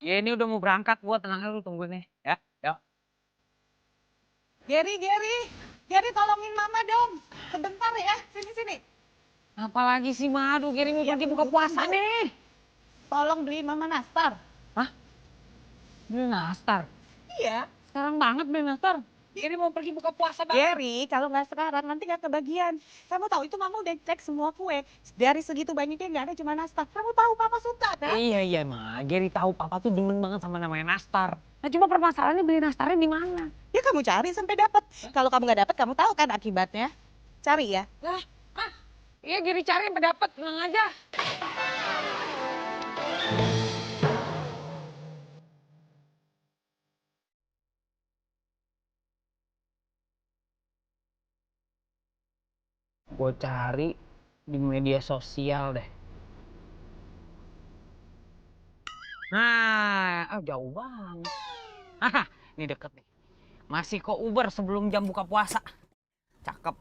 Ya ini udah mau berangkat gua, tenang aja lu tungguin nih. Ya, yuk. Gary tolongin mama dong. Sebentar ya, sini. Apalagi sih Madu, Geri mau pergi buka puasa nih. Tolong beli mama nastar. Hah? Beli nastar? Iya. Sekarang banget beli nastar. Geri mau pergi buka puasa banget. Gary, kalau nggak sekarang nanti nggak kebagian. Kamu tahu itu mama udah cek semua kue. Dari segitu banyaknya nggak ada cuma nastar. Kamu tahu papa suka kan? Iya Ma, Geri tahu papa tuh demen banget sama namanya nastar. Nah cuma permasalahannya beli nastarnya di mana? Ya kamu cari sampai dapat. Kalau kamu nggak dapat, kamu tahu kan akibatnya. Cari ya. Lah, iya Geri cari sampai dapat, tenang aja. Gue cari di media sosial deh. Nah, jauh banget. Haha, ini deket nih. Masih kok Uber sebelum jam buka puasa. Cakep.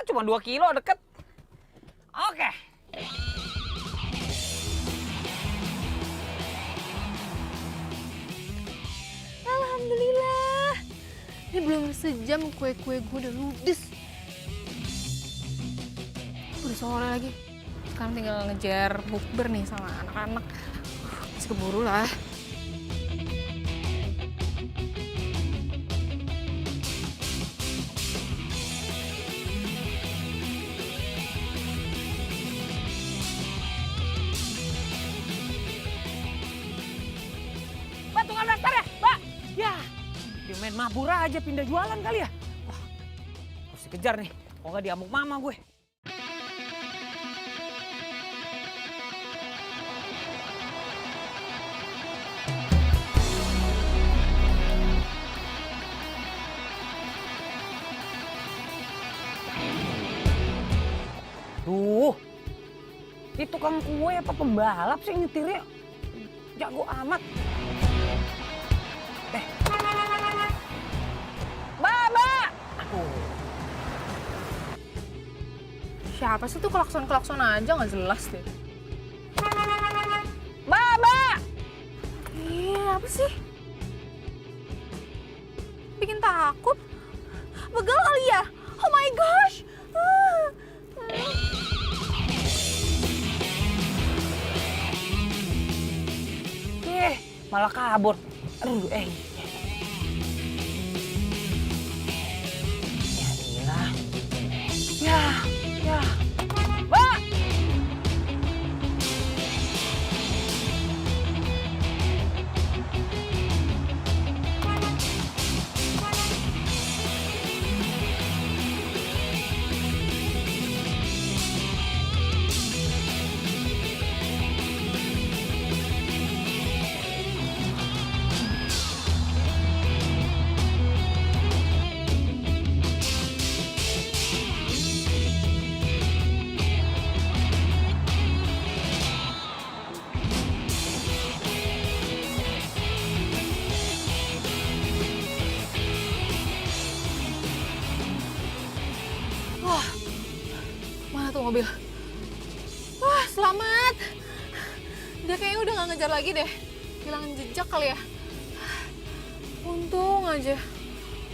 Cuma 2 kilo deket. Oke. Alhamdulillah. Ini belum sejam kue-kue gue udah ludes. Udah sore lagi. Sekarang tinggal ngejar bukber nih sama anak-anak. Masih keburu lah. Mbak, tukang nastar ya? Mbak! Ya, dia main mabur aja pindah jualan kali ya? Wah, harus dikejar nih. Kok nggak diamuk mama gue. Duh, ini tukang kue apa pembalap sih nyetirnya? Jago amat. Mbak! Aduh. Siapa sih tuh klakson-klakson aja nggak jelas deh. Mbak! Iya, apa sih? Bikin takut. Begal kali ya? Oh my gosh! Malah kabur. Aduh, Ya, ya. Mbak! Mana tuh mobil? Wah, selamat. Dia kayaknya udah gak ngejar lagi deh. Hilangin jejak kali ya. Untung aja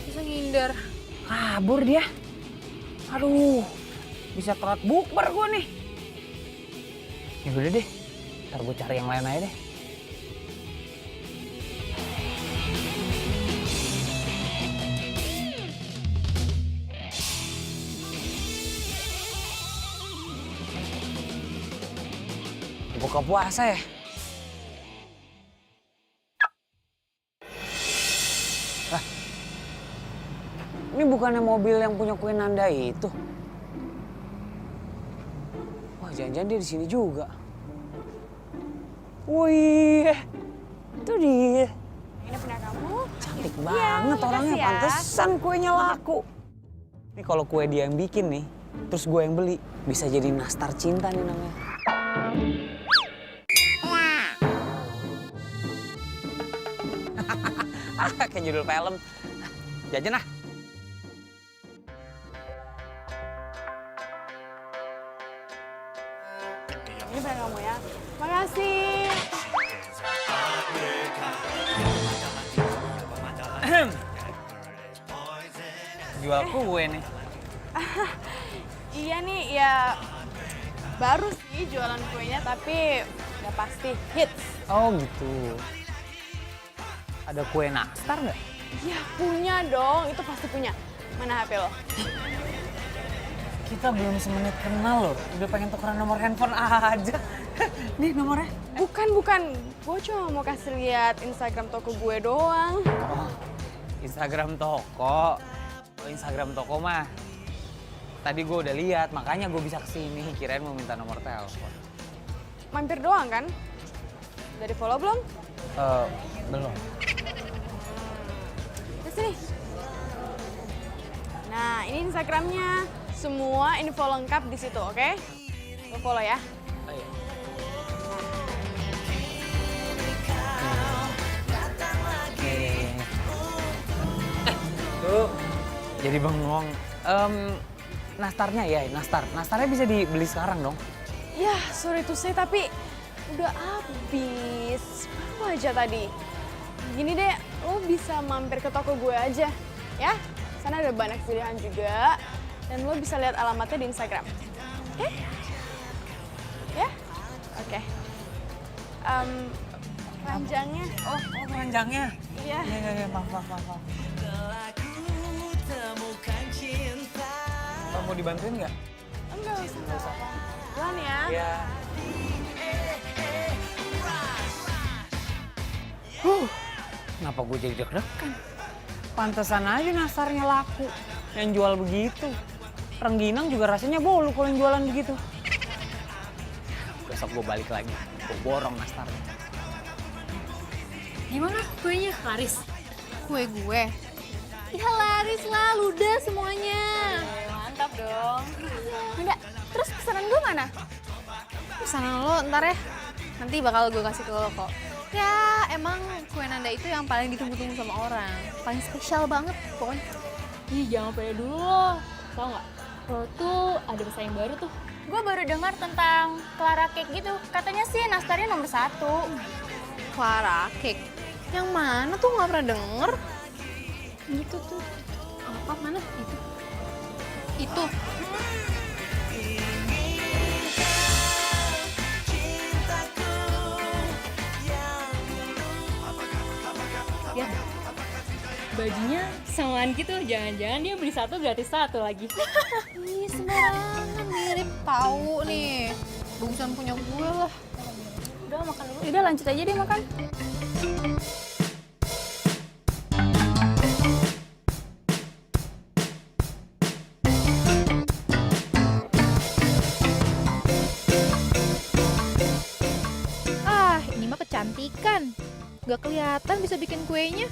bisa ngindar. Kabur dia. Aduh, bisa telat bukber gue nih. Ya udah deh, ntar gue cari yang lain aja deh. Buka puasa ya? Lah, ini bukannya mobil yang punya kue Nanda itu? Wah, jangan-jangan dia di sini juga. Wih, itu dia. Ini punya kamu. Cantik Iya, banget orangnya, makasih ya. pantesan kuenya laku. Ini kalau kue dia yang bikin nih, terus gue yang beli, bisa jadi nastar cinta nih namanya. Kayak judul film. Jajan ah. Ini punya kamu ya. Makasih. Jual kue nih. Iya nih, ya baru sih jualan kuenya, tapi udah pasti hits. Oh gitu. Ada kue nastar nggak? Ya punya dong, itu pasti punya. Mana HP lo? Kita belum semenit kenal loh, udah pengen tukeran nomor handphone aja. Nih nomornya. Bukan. Gue cuma mau kasih lihat Instagram toko gue doang. Oh, Instagram toko. Oh, Instagram toko mah. Tadi gue udah lihat, makanya gue bisa kesini. Kirain mau minta nomor telepon. Mampir doang kan? Udah di follow belum? Belum. Di sini. Nah, ini Instagramnya. Semua info lengkap di situ, oke? Lo follow ya. Oh, iya. Oke. Tuh, jadi bengong. Nastarnya ya, nastarnya bisa dibeli sekarang dong. Ya, sorry to say, tapi udah habis. Baru aja tadi. Gini deh, lo bisa mampir ke toko gue aja, ya. Sana ada banyak pilihan juga, dan lo bisa lihat alamatnya di Instagram. Oke? Ya? Oke. Ranjangnya. Oh, keranjangnya. Iya. Iya, maaf. Bang, mau dibantuin nggak? Enggak usah. Jalan ya. Iya. Kenapa gue jadi deg-degan? Pantesan aja nastarnya laku. Yang jual begitu. Rengginang juga rasanya bolu kalau yang jualan begitu. Besok gue balik lagi. Gue borong nastarnya. Gimana kuenya? Laris? Kue gue. Ya laris lah, ludah semuanya. Mantap dong. Enggak, terus pesanan gue mana? Pesanan lo ntar ya, nanti bakal gue kasih ke lo kok. Ya emang kue Nanda itu yang paling ditunggu-tunggu sama orang. Paling spesial banget pokoknya. Ih, jangan pede dulu lo. Tau nggak? Lo tuh ada pesaing baru tuh. Gue baru dengar tentang Clara Cake gitu. Katanya sih nastarnya nomor 1. Clara Cake. Yang mana tuh nggak pernah denger? Gitu tuh. Apa mana? Itu. Ya. Bajunya samaan gitu. Jangan-jangan dia beli 1 gratis 1 lagi. Ih sembarangan mirip tahu nih. Bagusan punya gue lah. Udah makan dulu. Udah lanjut aja deh makan. Ah ini mah kecantikan. Gak kelihatan bisa bikin kuenya.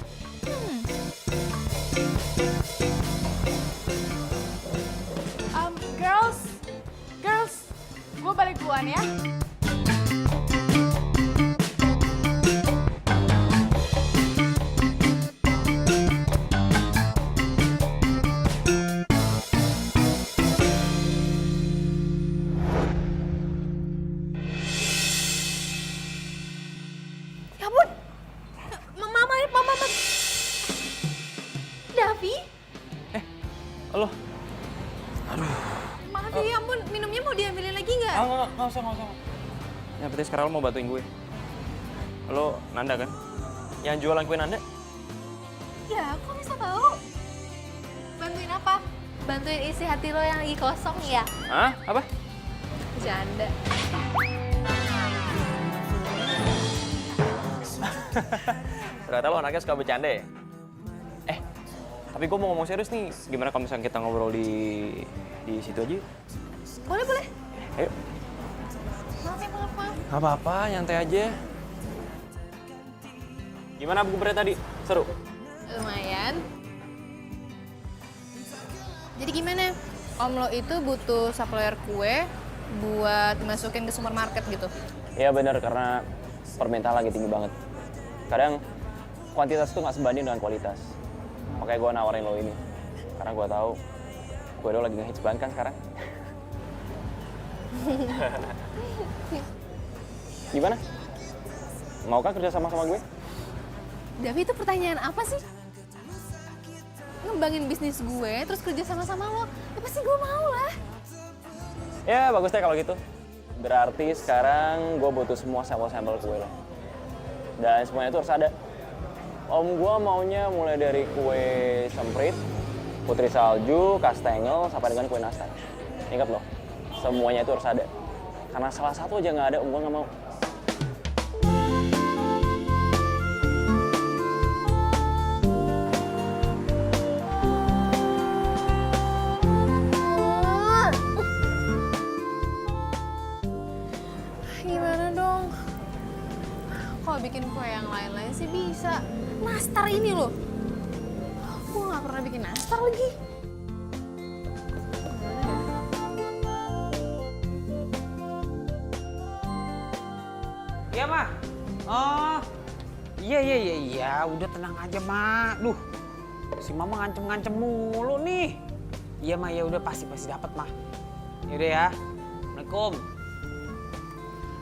Girls, gue balik duluan ya. Ya ampun. Mama. Davi? Halo? Maaf ya ampun, minumnya mau diambilin lagi nggak? Nggak usah. Ya berarti sekarang lo mau bantuin gue. Lo Nanda kan? Yang jualan kue Nanda? Ya, kok bisa tahu? Bantuin apa? Bantuin isi hati lo yang lagi kosong ya? Hah? Apa? Bercanda. Ternyata lo anaknya suka bercanda ya? Tapi gue mau ngomong serius nih. Gimana kalau misalnya kita ngobrol di situ aja? Boleh. Ayo. Maaf. Gak apa-apa, nyantai aja. Gimana buku tadi? Seru? Lumayan. Jadi gimana? Om lo itu butuh supplier kue buat dimasukin ke supermarket gitu? Iya bener, karena permintaan lagi tinggi banget. Kadang kuantitas tuh nggak sebanding dengan kualitas. Makanya gue nawarin lo ini. Karena gue tahu kue lo lagi ngehits banget kan sekarang. Gimana? Mau kan kerja sama gue? Davi itu pertanyaan apa sih? ngembangin bisnis gue, terus kerja sama-sama lo, ya pasti gue mau lah. Ya bagus deh kalau gitu. Berarti sekarang gue butuh semua sampel-sampel kue lo. Dan semuanya itu harus ada. Om gue maunya mulai dari kue semprit, putri salju, kastengel, sampai dengan kue nastar. Ingat loh, semuanya itu harus ada. Karena salah satu aja nggak ada, om gue nggak mau. Gimana dong? Kalau bikin kue yang lain-lain sih bisa. Nastar ini loh. Gue nggak pernah bikin nastar lagi. Iya, Ma. Oh. Iya. Udah tenang aja, Ma. Duh. Si Mama ngancem-ngancem mulu nih. Iya, Ma. Ya udah pasti dapat, Ma. Yaudah ya. Assalamualaikum.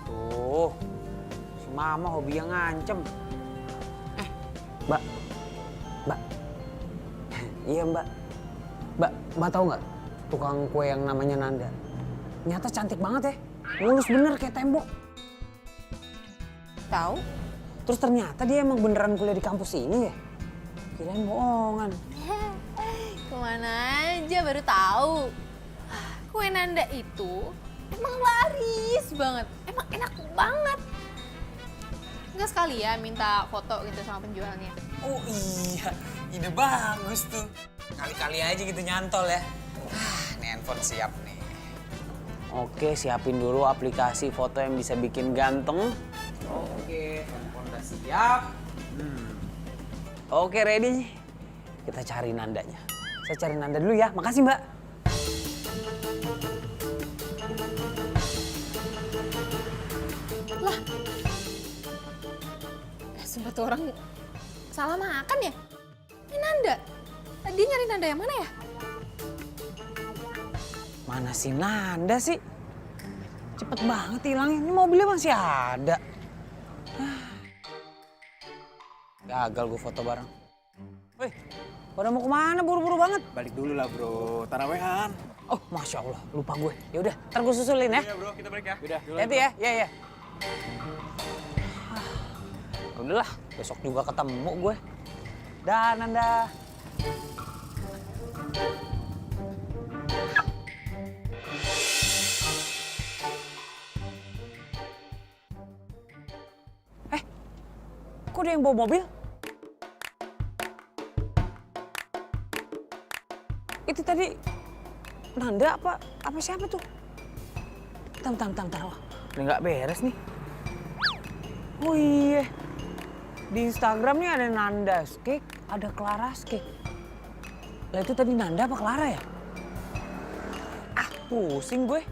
Tuh. Si Mama hobinya ngancem. Mbak. Iya, Mbak. Mbak tahu nggak tukang kue yang namanya Nanda? Ternyata cantik banget ya. Mulus bener kayak tembok. Tahu? Terus ternyata dia emang beneran kuliah di kampus ini ya? Kirain bohongan. Kemana aja baru tahu. Kue Nanda itu emang laris banget, emang enak banget. Enggak sekali ya minta foto gitu sama penjualnya. Oh iya, ide bagus tuh. Kali-kali aja gitu nyantol ya. Nih handphone siap nih. Oke, siapin dulu aplikasi foto yang bisa bikin ganteng. Oke, handphone udah siap. Oke, ready. Kita cari Nandanya. Saya cari Nanda dulu ya. Makasih, Mbak. Sumpah tuh orang salah makan ya? Ini Nanda. Dia nyari Nanda yang mana ya? Mana si Nanda sih? Cepet banget hilangnya. Ini mobilnya masih ada. Gagal gue foto bareng. Wih, pada mau kemana buru-buru banget? Balik dulu lah bro, tarawehan. Oh, Masya Allah, lupa gue. Ya udah, ntar gue susulin ya. Iya bro, kita balik ya. Udah. Hati ya, ya. Udahlah, besok juga ketemu gue. Dah, Nanda. Kok ada yang bawa mobil? Itu tadi Nanda apa siapa tuh? Bentar. Wah, ini nggak beres nih. Oh iya, di Instagram nih ada Nanda's Cake, ada Clara's Cake. Lah itu tadi Nanda apa Clara ya? Ah, pusing gue.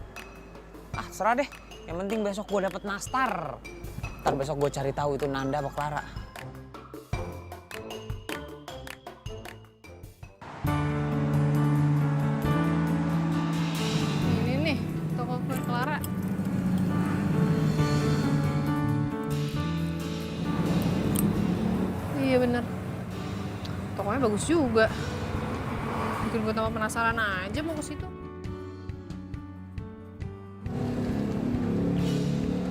Ah, serah deh. Yang penting besok gue dapet nastar. Ntar besok gue cari tahu itu Nanda apa Clara. Ini nih, toko kue Clara. Iya bener. Tokonya bagus juga. Bikin gue tambah penasaran aja mau ke situ.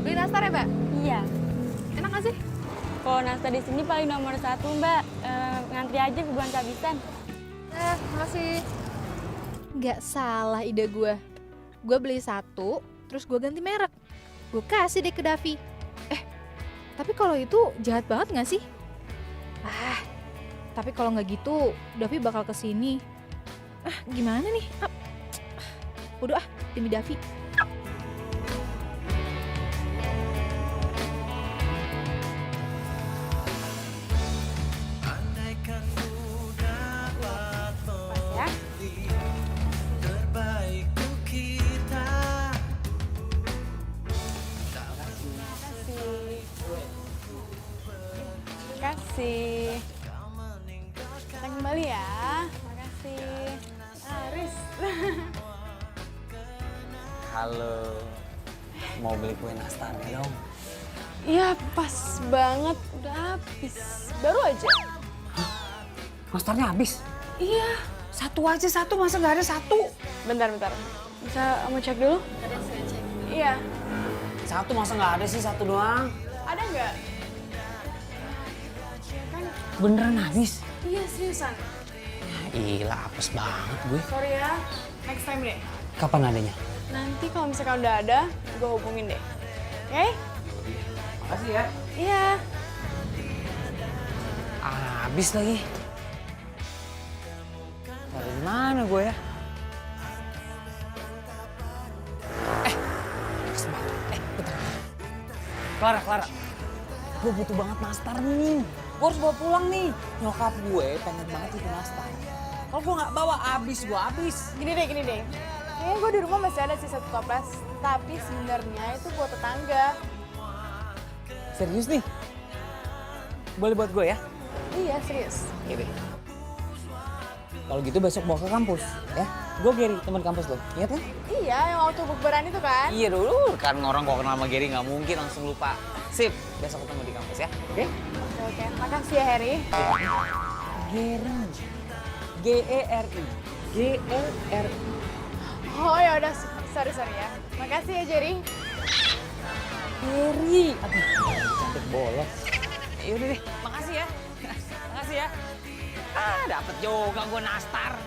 Beli nastar ya, Mbak? Iya. Enak gak sih? Kalau nastar di sini paling nomor 1, Mbak. Ngantri aja kebutuhan kehabisan. Makasih. Gak salah ide gue. Gue beli 1, terus gue ganti merek. Gue kasih deh ke Davi. Tapi kalau itu jahat banget gak sih? Tapi kalau nggak gitu, Davi bakal kesini. Gimana nih? Udah demi Davi. Makasih. Kita kembali ya. Makasih. Aris. Halo, mau beli kue nastarnya dong? Iya, pas banget. Udah habis. Baru aja. Nastarnya habis? Iya, satu aja satu, masa nggak ada satu? Bentar. Bisa kamu cek dulu? Ada saya cek. Iya. Satu masa nggak ada sih, satu doang. Ada nggak? Kan, Beneran habis? iya seriusan. Gila, apes banget gue. Sorry ya, next time deh. Kapan adanya? Nanti kalau misalkan udah ada, gue hubungin deh. Oke? Makasih ya. Iya. Habis lagi. Dari mana gue ya? Bentar. Clara. Gue butuh banget nastar nih. Gue harus bawa pulang nih. Nyokap gue pengen banget itu nastar. Kalau gue nggak bawa, habis. Gini deh. Kayaknya gue di rumah masih ada sih satu toples. Tapi sebenarnya itu buat tetangga. Serius nih? Boleh buat gue ya? Iya, serius. Iya deh. Kalau gitu besok bawa ke kampus, ya? Gue Gary, teman kampus lo. Ingat kan? Iya, yang waktu bukberan itu kan? Iya dulu, kan orang kok kenal sama Gary nggak mungkin langsung lupa. Sip, besok ketemu di kampus ya. Oke? Oke. Makasih ya, Harry. Gary. G-E-R-I. G-E-R-I. Oh ya udah, sorry ya. Makasih ya, Jerry. Gary. Aduh, cantik bolos. Yaudah deh, makasih ya. Makasih ya. Dapet juga gue nastar.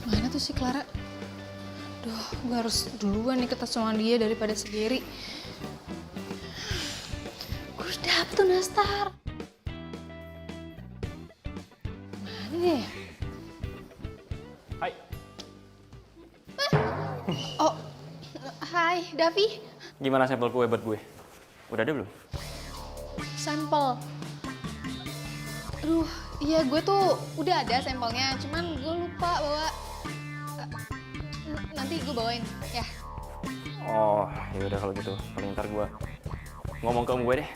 Mana tuh si Clara? Duh, gue harus duluan nih ketemu sama dia daripada si Gary. Gue udah dapet tuh nastar. Mana dia? Hai. Oh, hai Davi. Gimana sampel kue buat gue? Udah ada belum? Sampel. Aduh, iya gue tuh udah ada sampelnya, cuman gue lupa bawa. Nanti gue bawain, ya. Oh, ya udah kalau gitu. Paling ntar gue ngomong ke om gue deh.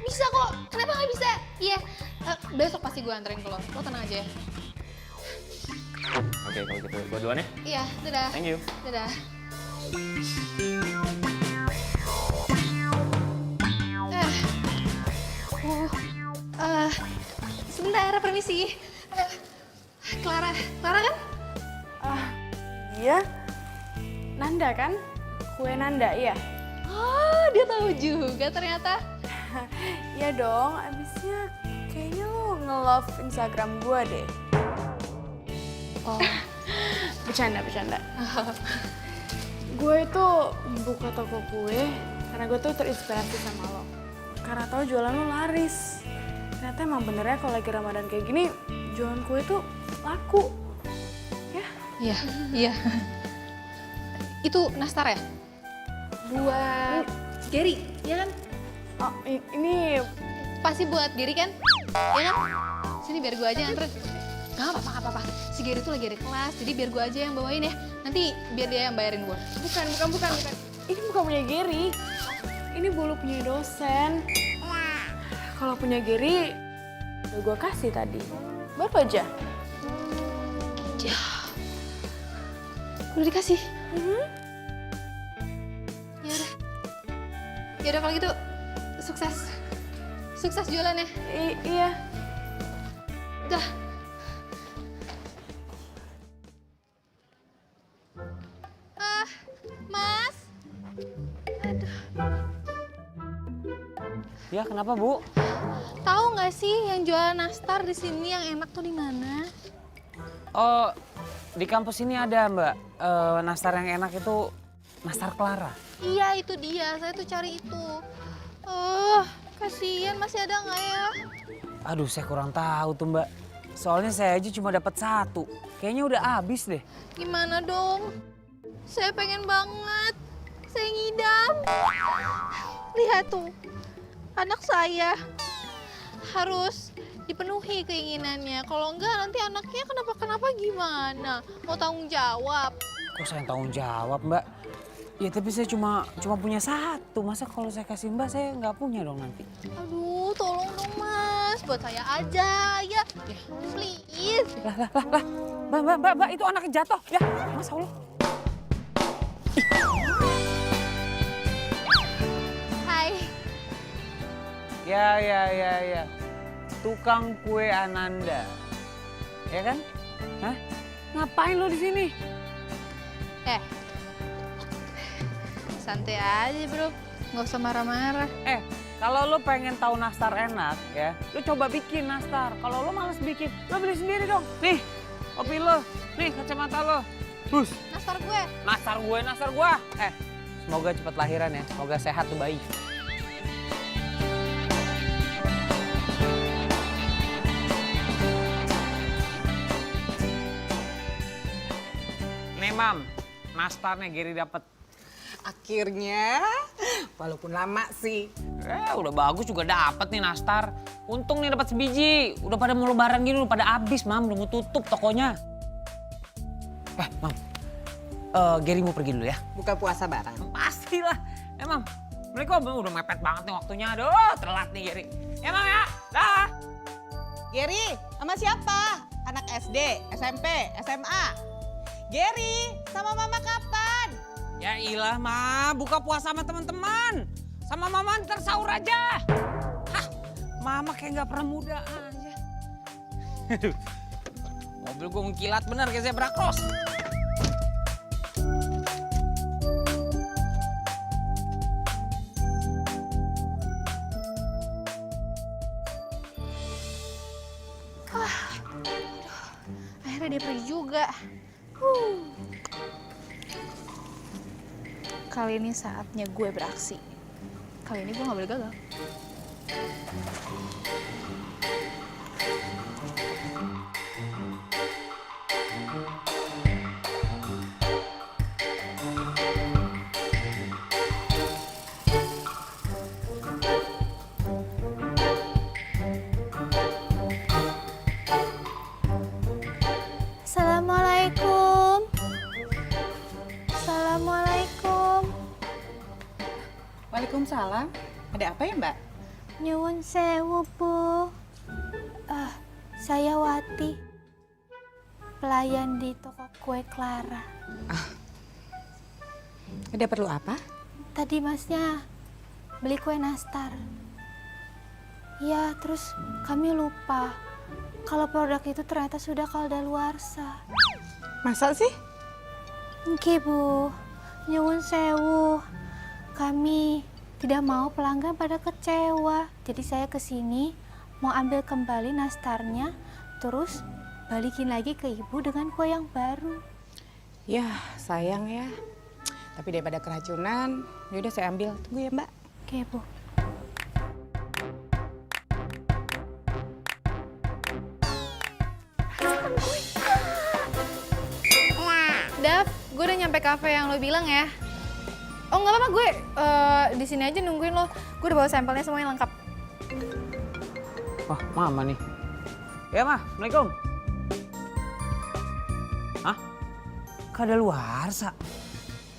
Bisa kok, kenapa nggak bisa? Iya, besok pasti gue anterin ke lo tenang aja ya. Oke, kalau gitu gue duluan ya. Iya, dadah. Thank you. Dadah. Sebentar, permisi. Clara kan? Iya. Nanda kan? Kue Nanda, iya. Oh, dia tahu juga ternyata. Iya dong, abisnya kayaknya lo nge-love Instagram gue deh. Oh, Bercanda. Gue itu buka toko kue karena gue tuh terinspirasi sama lo. Karena tahu jualan lo laris. Ternyata emang benernya kalau lagi Ramadan kayak gini, jualan kue tuh laku. Ya? iya. Itu nastar ya? Buat Gary, ya kan? Oh, ini Pasti buat Gary kan? Ya kan? Sini biar gue aja nganterin. Gak apa-apa. Si Gary tuh lagi ada kelas, jadi biar gue aja yang bawain ya. Nanti biar dia yang bayarin gue. bukan. Ini bukan punya Gary. Ini bolu punya dosen. Kalau punya Gary, udah gue kasih tadi. Baru aja. Udah dikasih? Yaudah kalau gitu, sukses jualannya. Iya. Dah. Mas. Ya, kenapa, Bu? Tahu nggak sih yang jualan nastar di sini yang enak tuh di mana? Oh, di kampus ini ada, Mbak. Nastar yang enak itu nastar Clara. Iya, itu dia. Saya tuh cari itu. Kasihan masih ada nggak ya? Aduh, saya kurang tahu tuh, Mbak. Soalnya saya aja cuma dapat satu. Kayaknya udah habis deh. Gimana dong? Saya pengen banget. Saya ngidam. Lihat tuh. Anak saya harus dipenuhi keinginannya. Kalau enggak nanti anaknya kenapa-kenapa gimana? Mau tanggung jawab. Kok saya tanggung jawab, Mbak? Ya tapi saya cuma punya satu. Masa kalau saya kasih Mbak saya nggak punya dong nanti? Aduh, tolong dong Mas, buat saya aja ya. Please. Mbak, itu anaknya jatuh. Ya, Mas Allah. Hai. Ya. Tukang kue Ananda. Ya kan? Hah? Ngapain lo di sini? Santai aja bro, nggak usah marah-marah. Kalau lo pengen tahu nastar enak ya, lo coba bikin nastar. Kalau lo males bikin, lo beli sendiri dong. Nih, kopi lo. Nih, kacamata lo. Bus. Nastar gue. Nastar gua. Semoga cepat lahiran ya. Semoga sehat tuh bayi. Nih, Mam. Nastarnya Gary dapet. Akhirnya, walaupun lama sih. Udah bagus juga dapet nih nastar. Untung nih dapat sebiji. Udah pada mau lebaran gini, udah pada habis, Mam. Udah mau tutup tokonya. Mam. Gary mau pergi dulu ya. Buka puasa bareng. Pastilah. Mam. Assalamualaikum. Udah mepet banget nih waktunya. Aduh, telat nih Gary. Ya, Mam ya. Dah. Gary, sama siapa? Anak SD, SMP, SMA? Gary, sama mama kapan? Ya ilah, Ma. Buka puasa sama teman-teman. Sama Mama ntar sahur aja. Hah, Mama kayak nggak pernah muda aja. Aduh, mobil gue mengkilat bener kayak zebra cross. Akhirnya dia pergi juga. Kali ini saatnya gue beraksi. Kali ini gue gak boleh gagal. Assalamualaikum. Assalamualaikum. Waalaikumsalam. Ada apa ya, Mbak? Nyuwun sewu, Bu. Saya Wati. Pelayan di toko kue Clara. Ada perlu apa? Tadi Masnya beli kue nastar. Ya, terus kami lupa kalau produk itu ternyata sudah kadaluarsa. Masa sih? Nggih, Bu. Nyuwun sewu. Kami tidak mau pelanggan pada kecewa. Jadi saya kesini mau ambil kembali nastarnya, terus balikin lagi ke Ibu dengan kue yang baru. Ya, sayang ya. Tapi daripada keracunan, yaudah saya ambil. Tunggu ya, Mbak. Oke, Bu. Dav, gue udah nyampe kafe yang lo bilang ya. Oh nggak apa-apa, gue di sini aja nungguin lo. Gue udah bawa sampelnya semuanya lengkap. Wah, Mama nih. Ya, Ma. Assalamualaikum. Hah? Kadaluarsa?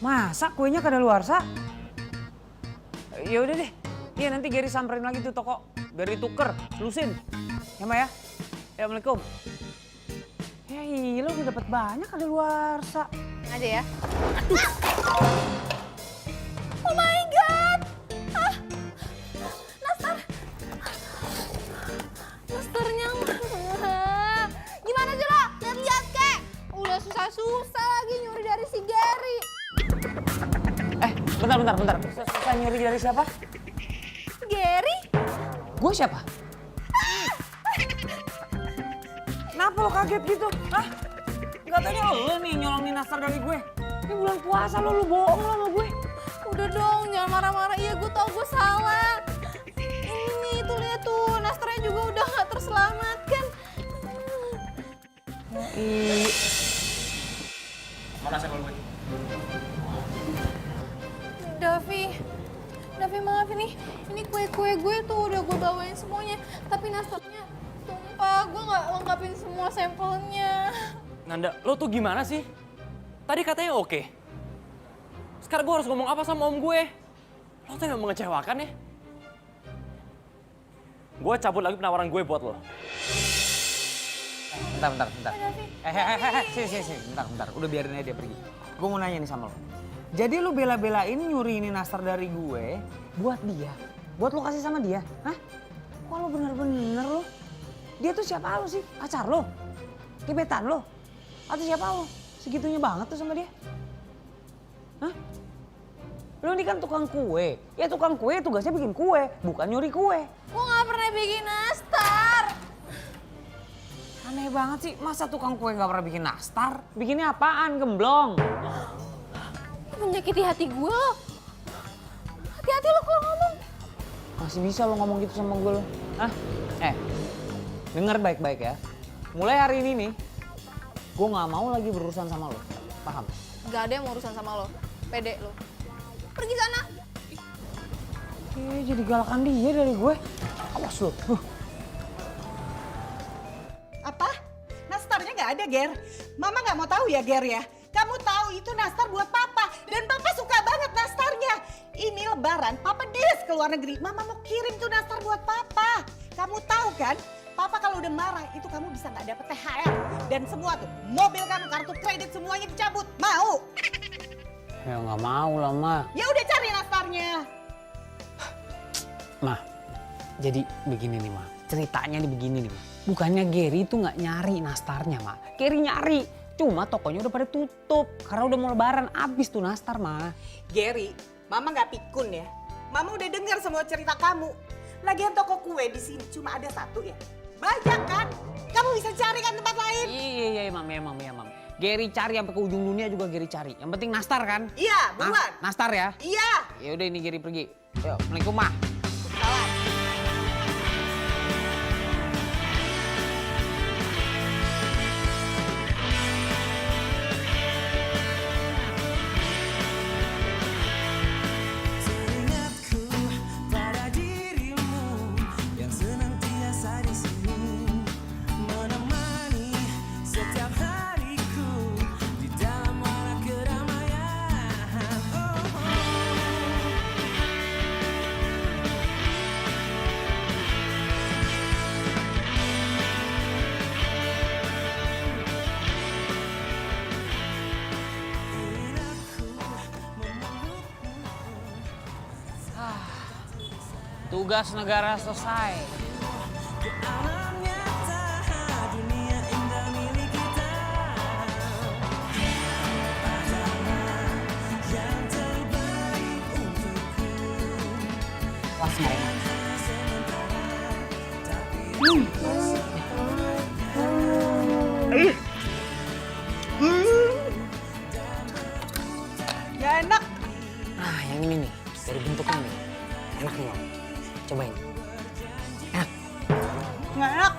Masa kuenya kadaluarsa? Ya udah deh. Iya, nanti Gary samperin lagi tuh toko. Biar dituker, lusin. Ya, Ma ya? Ya, Assalamualaikum. Ya iya, udah dapat banyak kadaluarsa. Aja ya. Oh my god! Nastarnya mana? Gimana sih lo? Lihat-lihat kek. Udah susah-susah lagi nyuri dari si Gary. Bentar. Susah nyuri dari siapa? Gary? Gue siapa? Kenapa lo kaget gitu? Hah? Katanya lo nih nyolongin nastar dari gue. Ini bulan puasa lo bohong lo sama gue. Udah dong, jangan marah-marah. Iya, gue tau gue salah. Ini nih, tuh lihat tuh, nastarnya juga udah gak terselamatkan. Mana sampel gue? Davi maaf ini kue-kue gue tuh udah gue bawain semuanya. Tapi nastarnya tuh Sumpah, gue nggak lengkapin semua sampelnya. Nanda, lo tuh gimana sih? Tadi katanya oke. Sekarang gue harus ngomong apa sama om gue? Lo tuh yang mengecewakan ya? Gue cabut lagi penawaran gue buat lo. Bentar. Sini. Bentar. Udah biarin aja dia pergi. Gue mau nanya nih sama lo. Jadi lu bela-belain nyuri ini nastar dari gue buat dia? Buat lo kasih sama dia? Hah? Wah lo bener-bener lo. Dia tuh siapa lo sih? Pacar lo? Gebetan lo? Atau siapa lo? Segitunya banget tuh sama dia? Hah? Lo ini kan tukang kue. Ya tukang kue tugasnya bikin kue, bukan nyuri kue. Gue nggak pernah bikin nastar. Aneh banget sih, masa tukang kue gak pernah bikin nastar? Bikinnya apaan, gemblong? Menyakiti hati gue lo. Hati-hati lo kalau ngomong. Masih bisa lo ngomong gitu sama gue lo? Hah? Denger baik-baik ya. Mulai hari ini nih, gue gak mau lagi berurusan sama lo. Paham? Gak ada yang mau urusan sama lo. Pede lo. Pergi sana. Jadi galakan dia dari gue. Awas lo. Apa? Nastarnya nggak ada, Ger. Mama nggak mau tahu ya, Ger ya. Kamu tahu itu nastar buat Papa. Dan Papa suka banget nastarnya. Ini lebaran, Papa des ke luar negeri. Mama mau kirim tuh nastar buat Papa. Kamu tahu kan, Papa kalau udah marah itu kamu bisa nggak dapet THR. Dan semua tuh, mobil kamu, kartu kredit semuanya dicabut. Mau? Ya gak mau lah, Ma. Ya udah cari nastarnya. Ma, jadi begini nih, Ma. Ceritanya nih begini nih, Ma. Bukannya Gary itu nggak nyari nastarnya, Ma. Gary nyari. Cuma tokonya udah pada tutup. Karena udah mau lebaran, abis tuh nastar, Ma. Gary, Mama nggak pikun ya. Mama udah dengar semua cerita kamu. Lagian toko kue di sini cuma ada satu ya. Banyak kan? Kamu bisa cari kan tempat lain? Iya, Mam. Gary cari sampai ke ujung dunia juga Gary cari. Yang penting nastar kan? Iya, buruan. Nastar ya? Iya. Ya udah ini Gary pergi. Yuk, Assalamualaikum, Ma. Salam. Tugas negara selesai. Pas main. Gak enak. Nah, yang ini nih, dari bentuknya nih. Enak nih, Mam. Cobain. Enak. Gak enak.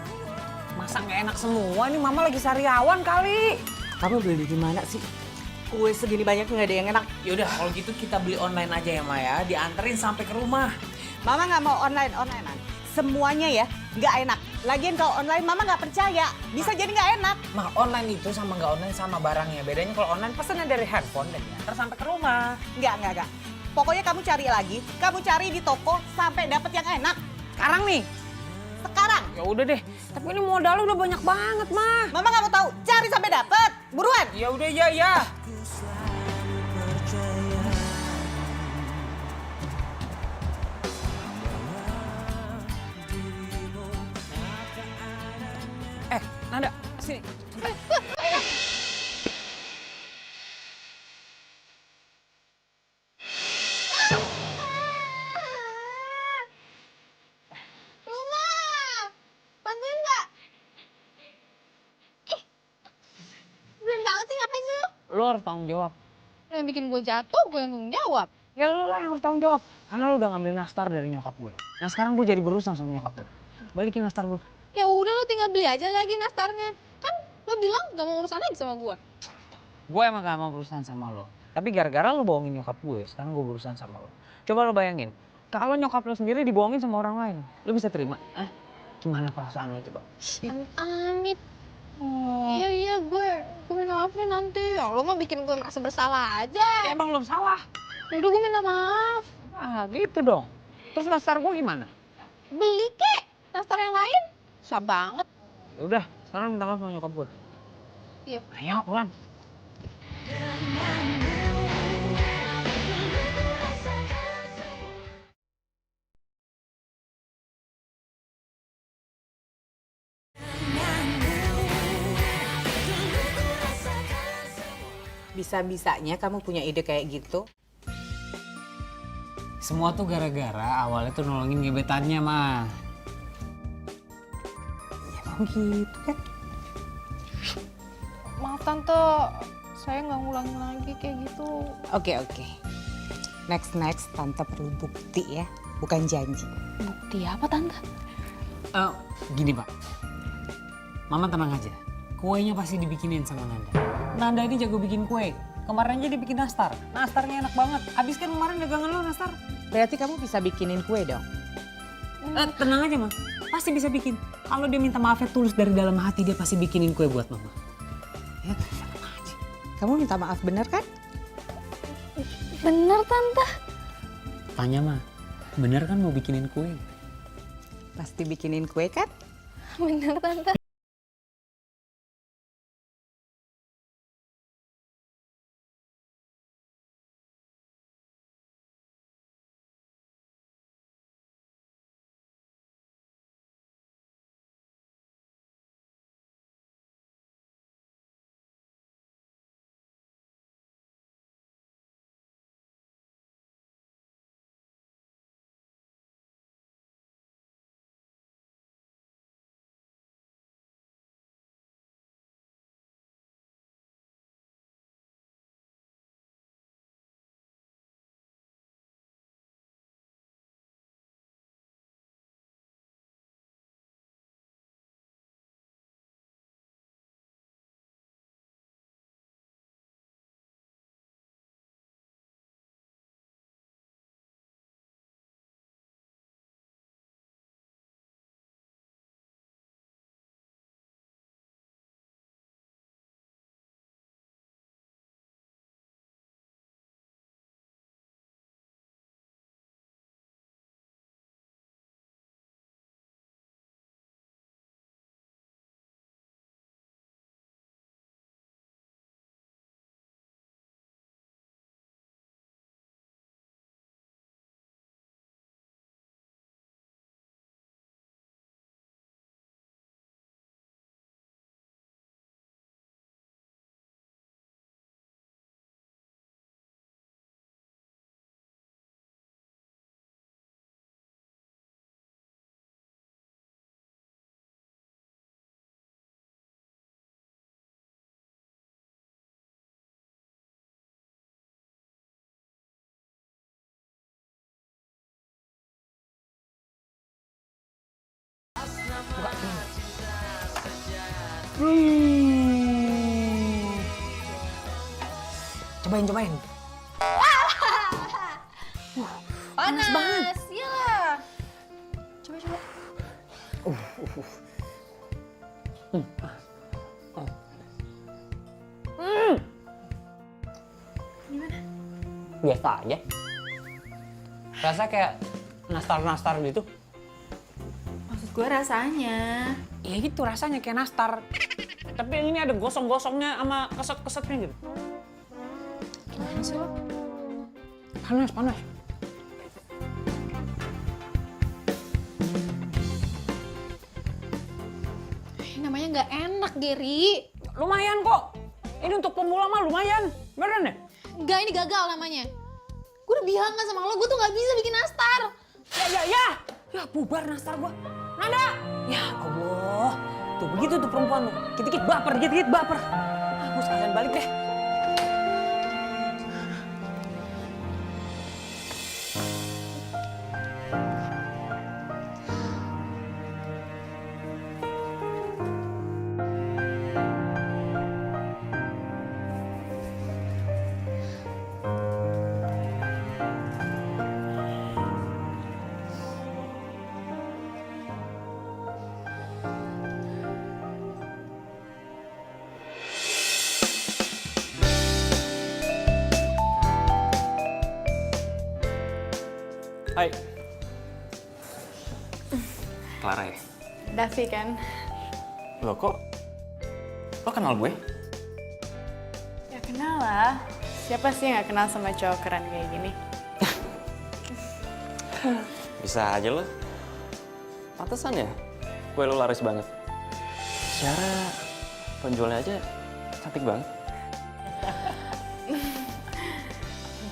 Masa nggak enak semua? Ini Mama lagi sariawan kali. Kamu beli di mana sih? Kue segini banyak nggak ada yang enak. Yaudah, kalau gitu kita beli online aja ya, Ma ya. Dianterin sampai ke rumah. Mama nggak mau onlinean. Semuanya ya nggak enak. Lagian kalau online Mama nggak percaya. Bisa jadi nggak enak. Ma, online itu sama nggak online sama barangnya. Bedanya kalau online pesannya dari handphone dan diantar sampai ke rumah. Nggak. Pokoknya kamu cari lagi. Kamu cari di toko sampai dapet yang enak. Sekarang nih. Sekarang. Ya udah deh. Tapi ini modal udah banyak banget, Ma. Mama nggak mau tahu. Cari sampai dapet. Buruan. Ya udah, ya. Nanda, sini. Bantuin nggak? Ih, keren banget sih, ngapain sih lo? Lo harus tanggung jawab. Lo yang bikin gue jatuh, gue yang tanggung jawab. Ya lo lah yang harus tanggung jawab. Karena lo udah ngambil nastar dari nyokap gue. Nah sekarang gue jadi berurusan sama nyokap gue. Balikin nastar gue. Ya udah lo tinggal beli aja lagi nastarnya. Kan lo bilang gak mau urusan lagi sama gue. Gue emang gak mau berurusan sama lo. Tapi gara-gara lo bohongin nyokap gue, sekarang gue berurusan sama lo. Coba lo bayangin, kalau nyokap lo sendiri dibohongin sama orang lain, lo bisa terima? Gimana perasaan lo coba? Amit. Iya, gue minta maaf nih nanti. Ya lo mah bikin gue merasa bersalah aja. Ya, emang lo salah. Udah gue minta maaf. Ah gitu dong. Terus nastar gue gimana? Beli kek, nastar yang lain. Susah banget. Ya udah, sekarang minta maaf sama nyokap gue. Iya. Ayo, pulang. Bisa-bisanya kamu punya ide kayak gitu? Semua tuh gara-gara awalnya tuh nolongin gebetannya, mah. Ya emang gitu kan? Maaf tante, saya nggak ngulangin lagi kayak gitu. Oke. Next, tante perlu bukti ya, bukan janji. Bukti apa tante? Gini, Pak. Mama tenang aja. Kuenya pasti dibikinin sama Nanda. Nanda ini jago bikin kue. Kemarin aja dia bikin nastar. Nastarnya enak banget. Habis kan kemarin dagangan lo nastar. Berarti kamu bisa bikinin kue dong? Tenang aja, Ma. Pasti bisa bikin. Kalau dia minta maafnya tulus dari dalam hati, dia pasti bikinin kue buat Mama. Ya, tenang aja. Kamu minta maaf bener kan? Bener tante. Tanya, Ma. Bener kan mau bikinin kue? Pasti bikinin kue kan? Bener tante. Cobain. Panas banget. Iyalah. Coba. Biasa aja. Rasa kayak nastar-nastar gitu. Maksud gue rasanya. Ya gitu rasanya kayak nastar. Tapi yang ini ada gosong-gosongnya sama keset-kesetnya gitu. Gimana sih lo? Panas. Namanya nggak enak, Geri. Lumayan kok. Ini untuk pemula mah lumayan. Beneran deh. Nggak, ini gagal namanya. Gue udah bilang nggak sama lo, gue tuh nggak bisa bikin nastar. Ya. Ya bubar nastar gua. Nanda! Ya Allah. Tuh begitu tuh perempuan tuh. Dikit-dikit baper. Aku sekalian balik deh. Hai. Clara ya? Davi kan? Loh kok? Lo kenal gue? Ya kenal lah. Siapa sih yang gak kenal sama cowok keren kayak gini? Bisa aja lo. Pantesan ya? Kue lo laris banget. Secara penjualnya aja cantik banget.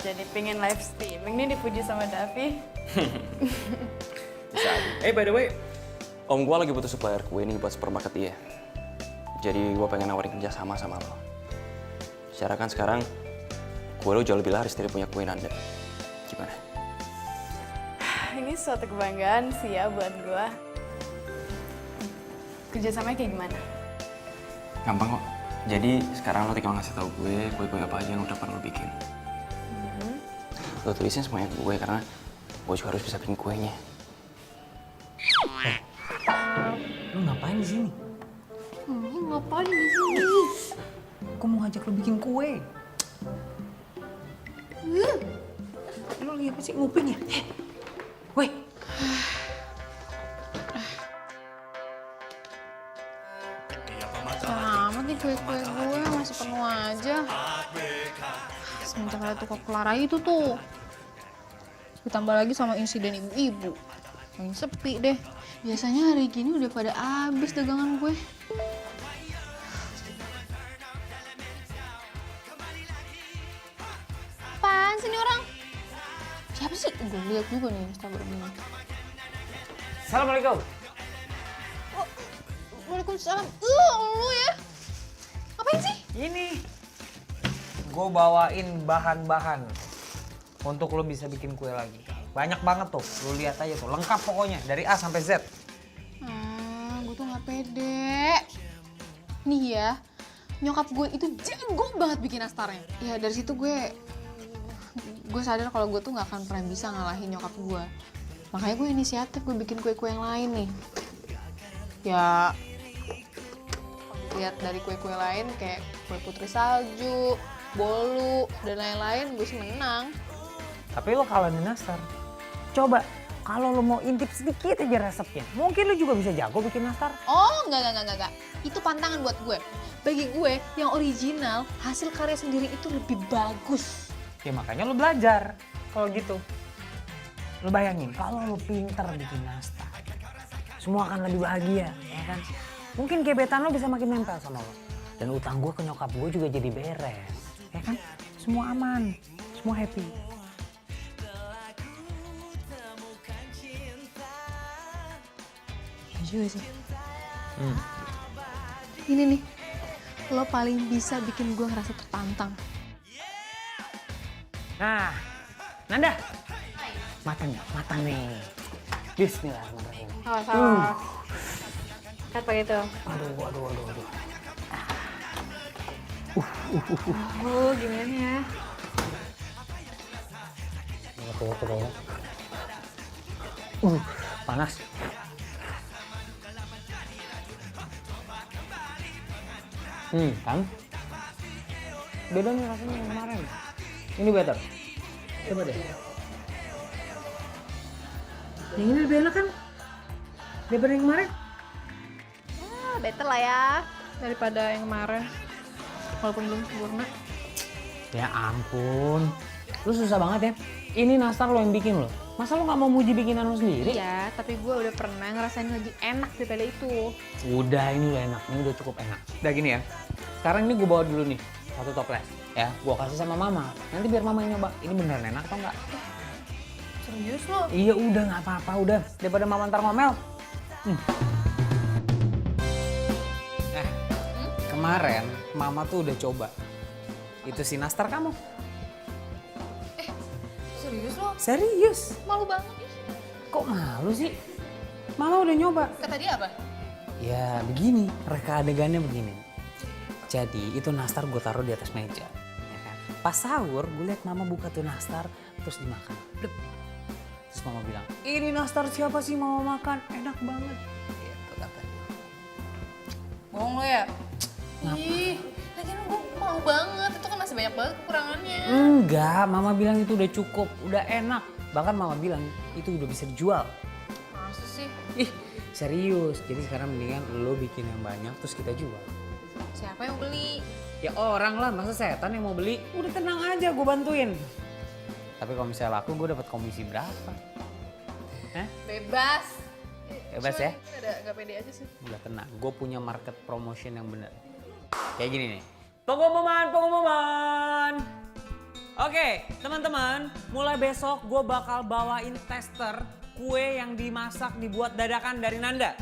Jadi pengen live streaming nih dipuji sama Davi. Bisa aja. By the way, om gue lagi butuh supplier kue nih buat supermarket dia. Jadi gue pengen nawarin kerja sama lo. Secara kan sekarang kue lo jauh lebih laris dari punya kue Nanda. Gimana? Ini suatu kebanggaan sih ya buat gue. Kerjasamanya kayak gimana? Gampang kok. Jadi sekarang lo tinggal ngasih tahu gue kue-kue apa aja yang udah pernah lo bikin. Lo tulisin semuanya ke gue karena gue juga harus bisa bikin kuenya. Lu ngapain di sini? Ngapain di sini? Aku mau ngajak lu bikin kue. Lu lagi apa sih nguping ya? Weh. Amat nih kue-kue gue masih penuh aja. Semenjak ada toko Clara itu tuh. Ditambah lagi sama insiden ibu-ibu. Makin sepi deh. Biasanya hari gini udah pada habis dagangan gue. Apaan sih ini orang? Siapa sih? Gue lihat juga nih Instagram ini. Assalamualaikum. Waalaikumsalam. Lu ya? Ngapain sih? Ini. Gue bawain bahan-bahan untuk lo bisa bikin kue lagi. Banyak banget tuh, lo lihat aja tuh, lengkap pokoknya dari A sampai Z. Gue tuh gak pede. Nih ya, nyokap gue itu jago banget bikin nastarnya. Ya dari situ gue sadar kalau gue tuh gak akan pernah bisa ngalahin nyokap gue. Makanya gue inisiatif, gue bikin kue-kue yang lain nih. Ya, lihat dari kue-kue lain kayak kue putri salju, bolu, dan lain-lain, gue sih menang. Tapi lo kalah di nastar. Coba, kalau lo mau intip sedikit aja resepnya, mungkin lo juga bisa jago bikin nastar. Oh, enggak. Itu pantangan buat gue. Bagi gue, yang original, hasil karya sendiri itu lebih bagus. Ya makanya lo belajar kalau gitu. Lo bayangin, kalau lo pinter bikin nastar, semua akan lebih bahagia, ya kan? Mungkin gebetan lo bisa makin nempel sama lo. Dan utang gue ke nyokap gue juga jadi beres, ya kan? Semua aman, semua happy. Juga sih. Ini nih, lo paling bisa bikin gue ngerasa tertantang. Nah, Nanda. Matang nih. Bismillahirrahmanirrahim. Salah. Apa gitu? Aduh. Gimana ya? Panas. Kan? Beda nih rasanya yang kemarin. Ini better. Coba deh. Yang ini lebih enak kan? Daripada yang kemarin? Better lah ya, daripada yang kemarin. Walaupun belum sempurna. Ya ampun. Lu susah banget ya. Ini nastar lo yang bikin lo. Masa lo gak mau muji bikinan lo sendiri? Iya, tapi gue udah pernah ngerasain lebih enak daripada itu. Udah, ini udah enak. Ini udah cukup enak. Udah gini ya. Sekarang ini gue bawa dulu nih. Satu toples. Ya, gue kasih sama mama. Nanti biar mama yang nyoba. Ini beneran enak atau enggak? Serius lo? Iya udah, nggak apa-apa udah. Daripada mama ntar ngomel. Kemarin mama tuh udah coba. Itu si nastar kamu. Serius lo? Serius? Malu banget nih. Kok malu sih? Mama udah nyoba. Kata dia apa? Ya begini, reka adegannya begini. Jadi itu nastar gue taruh di atas meja. Ya kan? Pas sahur gue liat mama buka tuh nastar terus dimakan. Dep. Terus mama bilang, ini nastar siapa sih mama makan? Enak banget. Gitu katanya. Bohong lo ya? Ih, lagian gue mau banget. Itu kan masih banyak banget kekurangannya. Enggak, mama bilang itu udah cukup, udah enak. Bahkan mama bilang itu udah bisa dijual. Masa sih? Ih, serius. Jadi sekarang mendingan lo bikin yang banyak terus kita jual. Siapa yang beli? Ya orang lah, masa setan yang mau beli? Udah tenang aja, gue bantuin. Tapi kalau misalnya laku, gue dapat komisi berapa? Hah? Bebas. Bebas ya? Ada gak pede aja sih. Udah tenang, gue punya market promotion yang bener. Kayak gini nih. Pengumuman. Oke, teman-teman, mulai besok gue bakal bawain tester kue yang dimasak dibuat dadakan dari Nanda.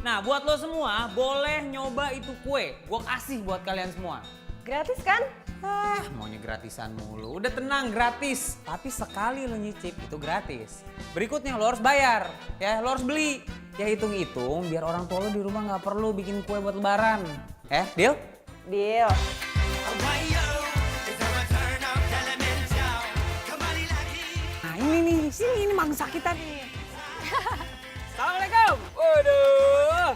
Nah, buat lo semua boleh nyoba itu kue. Gue kasih buat kalian semua. Gratis kan? Ah, maunya gratisan mulu. Udah tenang, gratis. Tapi sekali lo nyicip itu gratis. Berikutnya lo harus bayar, ya. Lo harus beli. Ya hitung-hitung biar orang tua lo di rumah nggak perlu bikin kue buat lebaran. Deal? Deal. Nah ini nih, sini ini mangsa kita nih. Assalamualaikum. Waduh.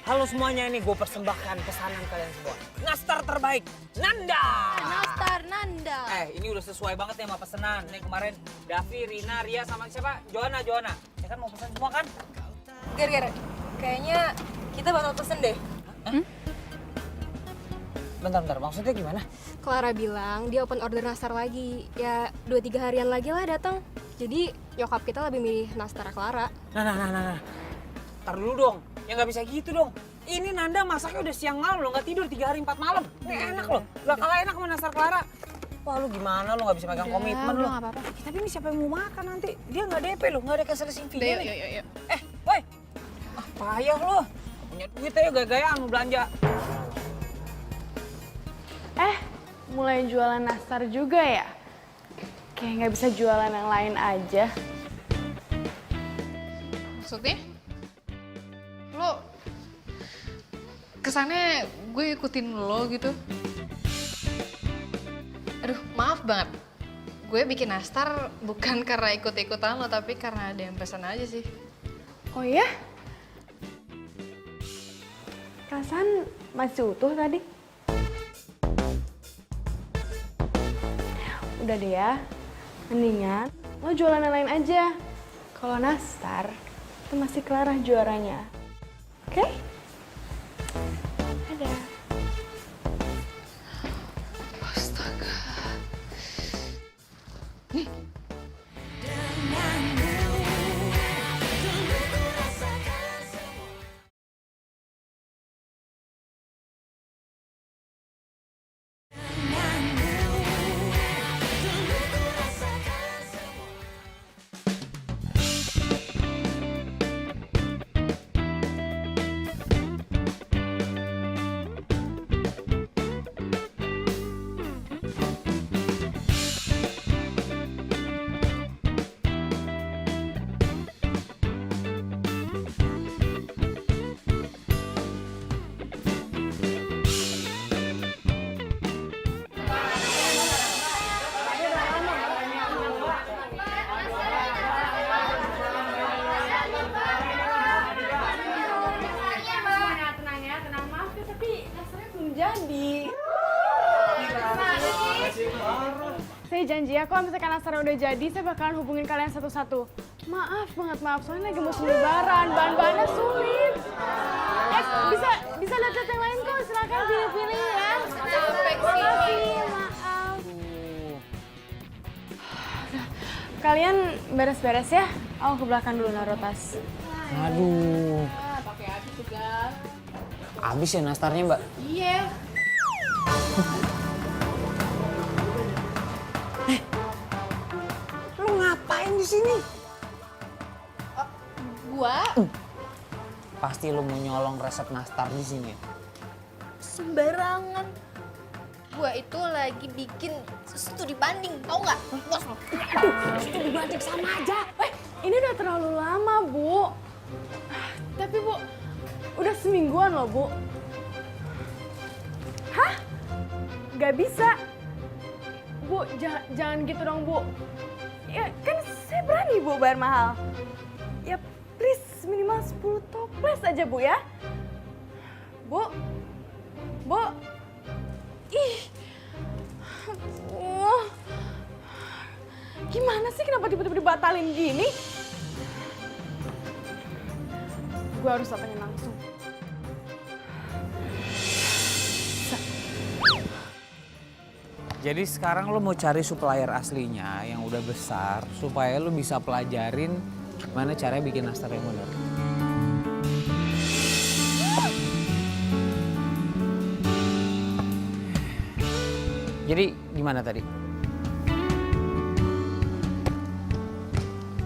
Halo semuanya, ini gue persembahkan pesanan kalian semua. Nastar terbaik, Nanda. Nastar Nanda. Ini udah sesuai banget ya sama pesanan. Nih kemarin Davi, Rina, Ria sama siapa? Johanna. Ya kan mau pesan semua kan? Ger, kayaknya kita bakal pesen deh. Bentar, maksudnya gimana? Clara bilang dia open order nastar lagi. Ya 2-3 harian lagi lah datang. Jadi nyokap kita lebih milih nastar Clara. Nah. Ntar dulu dong, ya nggak bisa gitu dong. Ini Nanda masaknya udah siang malam loh, nggak tidur 3 hari 4 malam. Ini enak loh, gak kalah enak sama Nastar Clara. Wah lu gimana, lu nggak bisa megang komitmen lu. Nggak apa-apa. Tapi ini siapa yang mau makan nanti? Dia nggak DP loh, nggak ada cancellation fee. Yuk. Woi, payah lo. Punya duit aja gaya-gayaan mau belanja. Mulai jualan nastar juga ya? Kayak nggak bisa jualan yang lain aja. Maksudnya? Lo kesannya gue ikutin lo gitu. Aduh, maaf banget. Gue bikin nastar bukan karena ikut-ikutan lo, tapi karena ada yang pesan aja sih. Oh iya? Perasaan masih utuh tadi? Udah deh ya, mendingan lo jualan yang lain aja. Kalau nastar, itu masih Clara juaranya. Oke? Dadah. Astaga. Saya janji ya, kalau misalkan nastarnya udah jadi, saya bakalan hubungin kalian satu-satu. Maaf banget, soalnya lagi musim lebaran, bahan-bahannya sulit. Bisa lihat yang lain kok, silakan pilih-pilih ya. Capek sih. Maaf. Kalian beres-beres ya, aku ke belakang dulu naruh tas. Aduh. Pakai habis juga. Abis ya nastarnya mbak? Iya. Lu ngapain di sini? Gua Pasti lu mau nyolong resep nastar di sini. sembarangan. Gua itu lagi bikin studi banding, tau nggak? Bos lo. Studi banding sama aja. Ini udah terlalu lama, Bu. Tapi Bu, udah semingguan loh, Bu. Hah? Gak bisa. Bu, jangan gitu dong, Bu. Ya kan saya berani, Bu, bayar mahal. Ya please, minimal 10 toples aja, Bu ya. Bu. Ih. Gimana sih kenapa tiba-tiba dibatalin gini? Gue harus datangin langsung. Jadi sekarang lo mau cari supplier aslinya yang udah besar supaya lo bisa pelajarin gimana caranya bikin nastar yang benar. Jadi gimana tadi?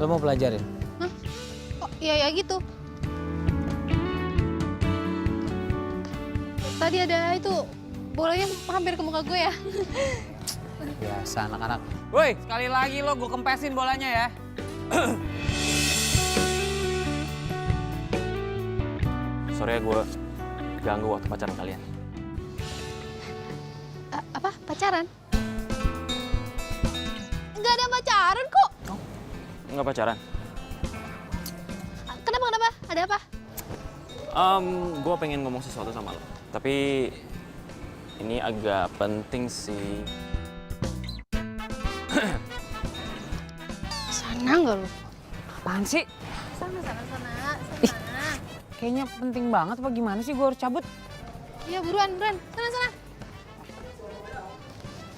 Lo mau pelajarin? Oh iya ya gitu. Tadi ada itu bolanya hampir ke muka gue ya. Biasa anak-anak. Woi, sekali lagi lo gue kempesin bolanya ya. Sorry ya gue ganggu waktu pacaran kalian. Apa? Pacaran? Nggak ada pacaran kok. Nggak pacaran? Kenapa? Ada apa? Gue pengen ngomong sesuatu sama lo. Tapi ini agak penting sih. Sana nggak lu? Apaan sih? Sana. Kayaknya penting banget apa gimana sih gue harus cabut? Iya buruan. Sana.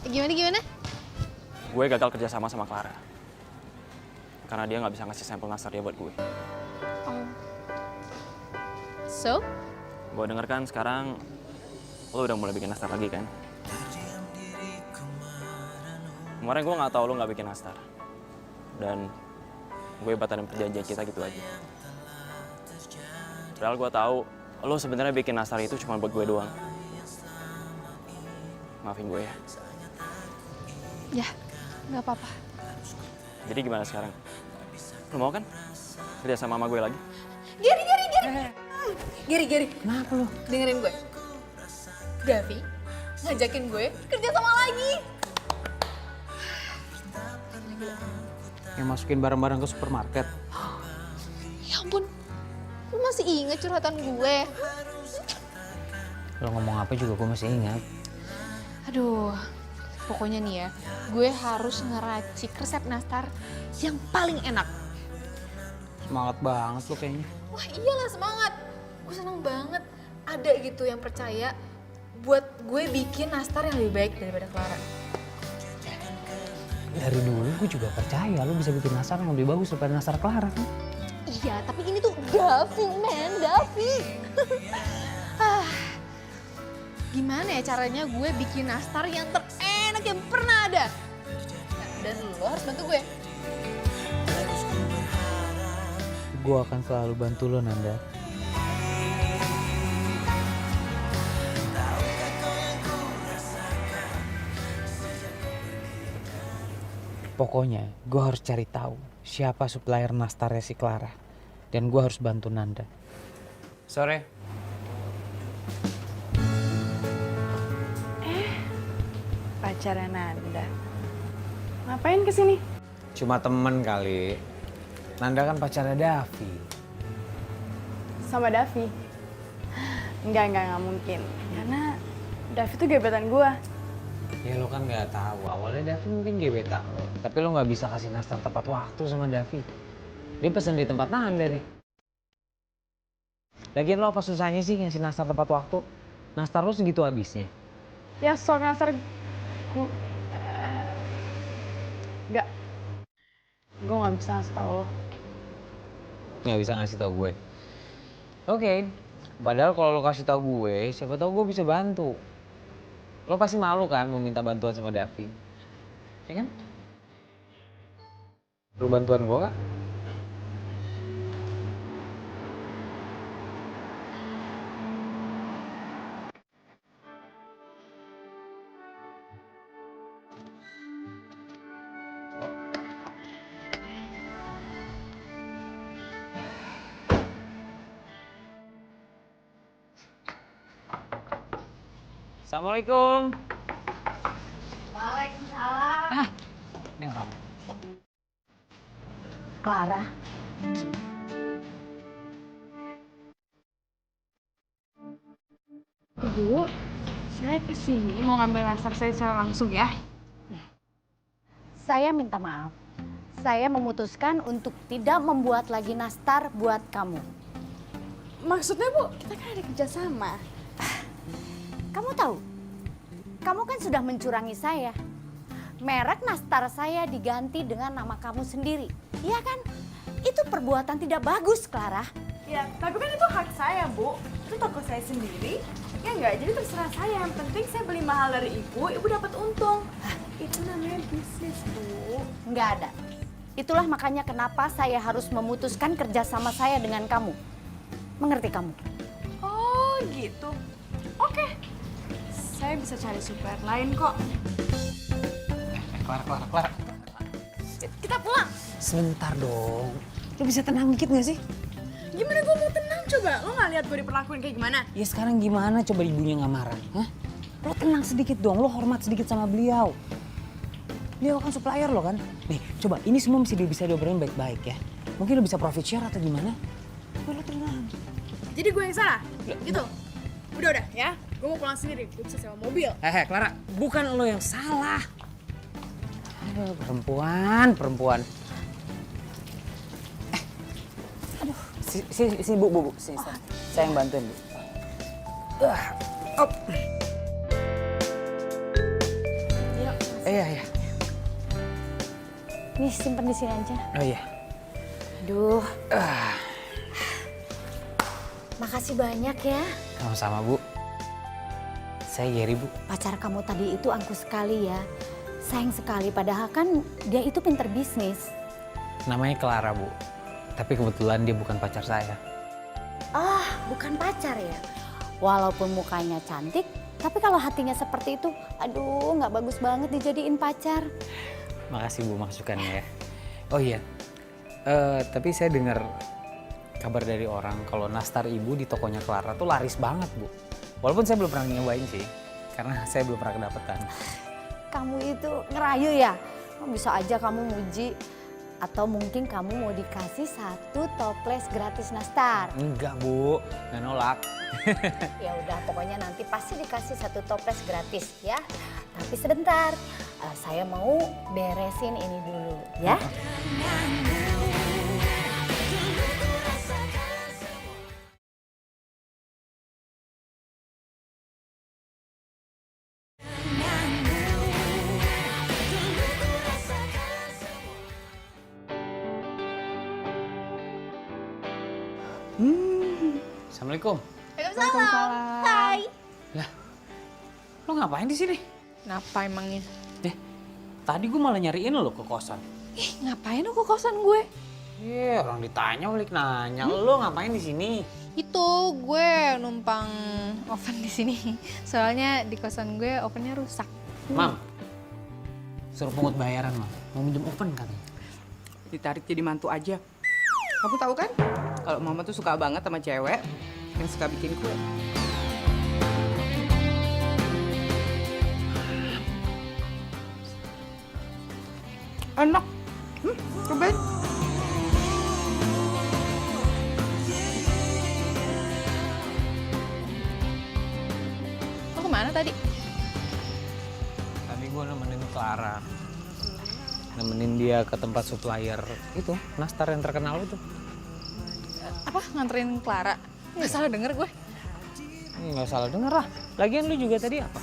Gimana? Gue gagal kerja sama Clara. Karena dia nggak bisa ngasih sampel nastar dia buat gue. So? Gue denger kan sekarang lo udah mulai bikin nastar lagi kan? Kemarin gue nggak tahu lo nggak bikin nastar. Dan gue batalin perjanjian kita gitu aja. Padahal gue tahu lo sebenarnya bikin nastar itu cuma buat gue doang. Maafin gue ya. Ya, nggak apa-apa. Jadi gimana sekarang? Lo mau kan kerja sama gue lagi? Geri. Kenapa lo? Dengerin gue. Davi ngajakin gue kerja sama lagi. Yang masukin barang-barang ke supermarket. Ya ampun, lu masih inget curhatan gue? Lo ngomong apa juga gue masih ingat. Aduh, pokoknya nih ya, gue harus ngeracik resep nastar yang paling enak. Semangat banget lo kayaknya. Wah iyalah semangat, gue seneng banget ada gitu yang percaya buat gue bikin nastar yang lebih baik daripada Clara. Dari dulu gue juga percaya lo bisa bikin nastar yang lebih bagus daripada nastar Clara kan. Iya, tapi ini tuh Davi, Davi. Gimana ya caranya gue bikin nastar yang terenak yang pernah ada? Nah, dan lo harus bantu gue. Gue akan selalu bantu lo, Nanda. Pokoknya gue harus cari tahu siapa supplier nastarnya si Clara. Dan gue harus bantu Nanda. Sore. Pacarnya Nanda. Ngapain kesini? Cuma temen kali. Nanda kan pacarnya Davi. Sama Davi? Enggak mungkin. Karena Davi tuh gebetan gue. Ya lo kan gak tahu. Awalnya Davi mungkin gebetan lo. Tapi lo gak bisa kasih nastar tepat waktu sama Davi. Dia pesen di tempat Nanda deh. Lagian lo apa susahnya sih ngasih nastar tepat waktu? Nastar lo segitu habisnya. Ya soal nastar gue... Enggak. Gue gak bisa ngasih tau lo. Nggak bisa ngasih tau gue. Oke. Padahal kalau lo kasih tau gue, siapa tau gue bisa bantu. Lo pasti malu kan meminta bantuan sama Davi. Ya kan? Lo bantuan gue kak? Assalamualaikum. Waalaikumsalam. Ini orang. Clara. Bu, saya kesini mau ngambil nastar saya secara langsung ya. Saya minta maaf. saya memutuskan untuk tidak membuat lagi nastar buat kamu. Maksudnya Bu, kita kan ada kerjasama. Kamu tahu, kamu kan sudah mencurangi saya. Merek nastar saya diganti dengan nama kamu sendiri. Iya kan? Itu perbuatan tidak bagus, Clara. Ya, tapi kan itu hak saya, Bu. Itu toko saya sendiri. Ya enggak, jadi terserah saya. Yang penting saya beli mahal dari ibu dapat untung. Itu namanya bisnis, Bu. Nggak ada. Itulah makanya kenapa saya harus memutuskan kerjasama saya dengan kamu. Mengerti kamu? Oh, gitu. Oke. Saya bisa cari supplier lain kok. Clara. Kita pulang. Sebentar dong. Lo bisa tenang dikit gak sih? Gimana gue mau tenang coba? Lo nggak lihat gue diperlakuin kayak gimana? Ya sekarang gimana coba ibunya nggak marah? Hah? Lo tenang sedikit dong, lo hormat sedikit sama beliau. Beliau kan supplier lo kan? Nih coba ini semua mesti bisa diobrolin baik-baik ya. Mungkin lo bisa profit share atau gimana? Lo tenang. Jadi gue yang salah? Gitu? Udah ya. Gue mau pulang sendiri. Gue bisa sewa mobil. Clara, bukan lo yang salah. Aduh, perempuan. Aduh, si Bu. Sini, saya yang bantuin, Bu. Op. Iya. Nih, simpen di sini aja. Oh iya. Aduh. Makasih banyak ya. Sama-sama, Bu. Saya Gary, Bu. Pacar kamu tadi itu angkuh sekali ya. Sayang sekali, padahal kan dia itu pinter bisnis. Namanya Clara, Bu. Tapi kebetulan dia bukan pacar saya. Ah, bukan pacar ya? Walaupun mukanya cantik, tapi kalau hatinya seperti itu, aduh nggak bagus banget dijadiin pacar. Makasih, Bu, masukannya ya. Oh iya, tapi saya dengar kabar dari orang kalau nastar ibu di tokonya Clara tuh laris banget, Bu. Walaupun saya belum pernah nyobain sih, karena saya belum pernah kedapetan. Kamu itu ngerayu ya? Bisa aja kamu muji. Atau mungkin kamu mau dikasih 1 toples gratis nastar. Enggak, Bu, nggak nolak. Ya udah, pokoknya nanti pasti dikasih 1 toples gratis ya. Tapi sebentar, saya mau beresin ini dulu ya. Assalamualaikum. Waalaikumsalam. Hai. Lah, lo ngapain di sini? Kenapa emangnya? Tadi gue malah nyariin lo ke kosan. Ngapain lu ke kosan gue? Orang ditanya balik nanya, lo ngapain di sini? Itu gue numpang oven di sini. Soalnya di kosan gue ovennya rusak. Mam, suruh pungut bayaran, Mam. Mau minjem oven katanya. Ditarik jadi mantu aja. Kamu tahu kan? Kalau mama tuh suka banget sama cewek yang suka bikin kue. Enak. Cobain. Lo kemana tadi? Tadi gue nemenin Clara. Nemenin dia ke tempat supplier itu, nastar yang terkenal itu. Apa? Nganterin Clara? Nggak salah denger gue. Nggak salah denger lah. Lagian lu juga tadi apa?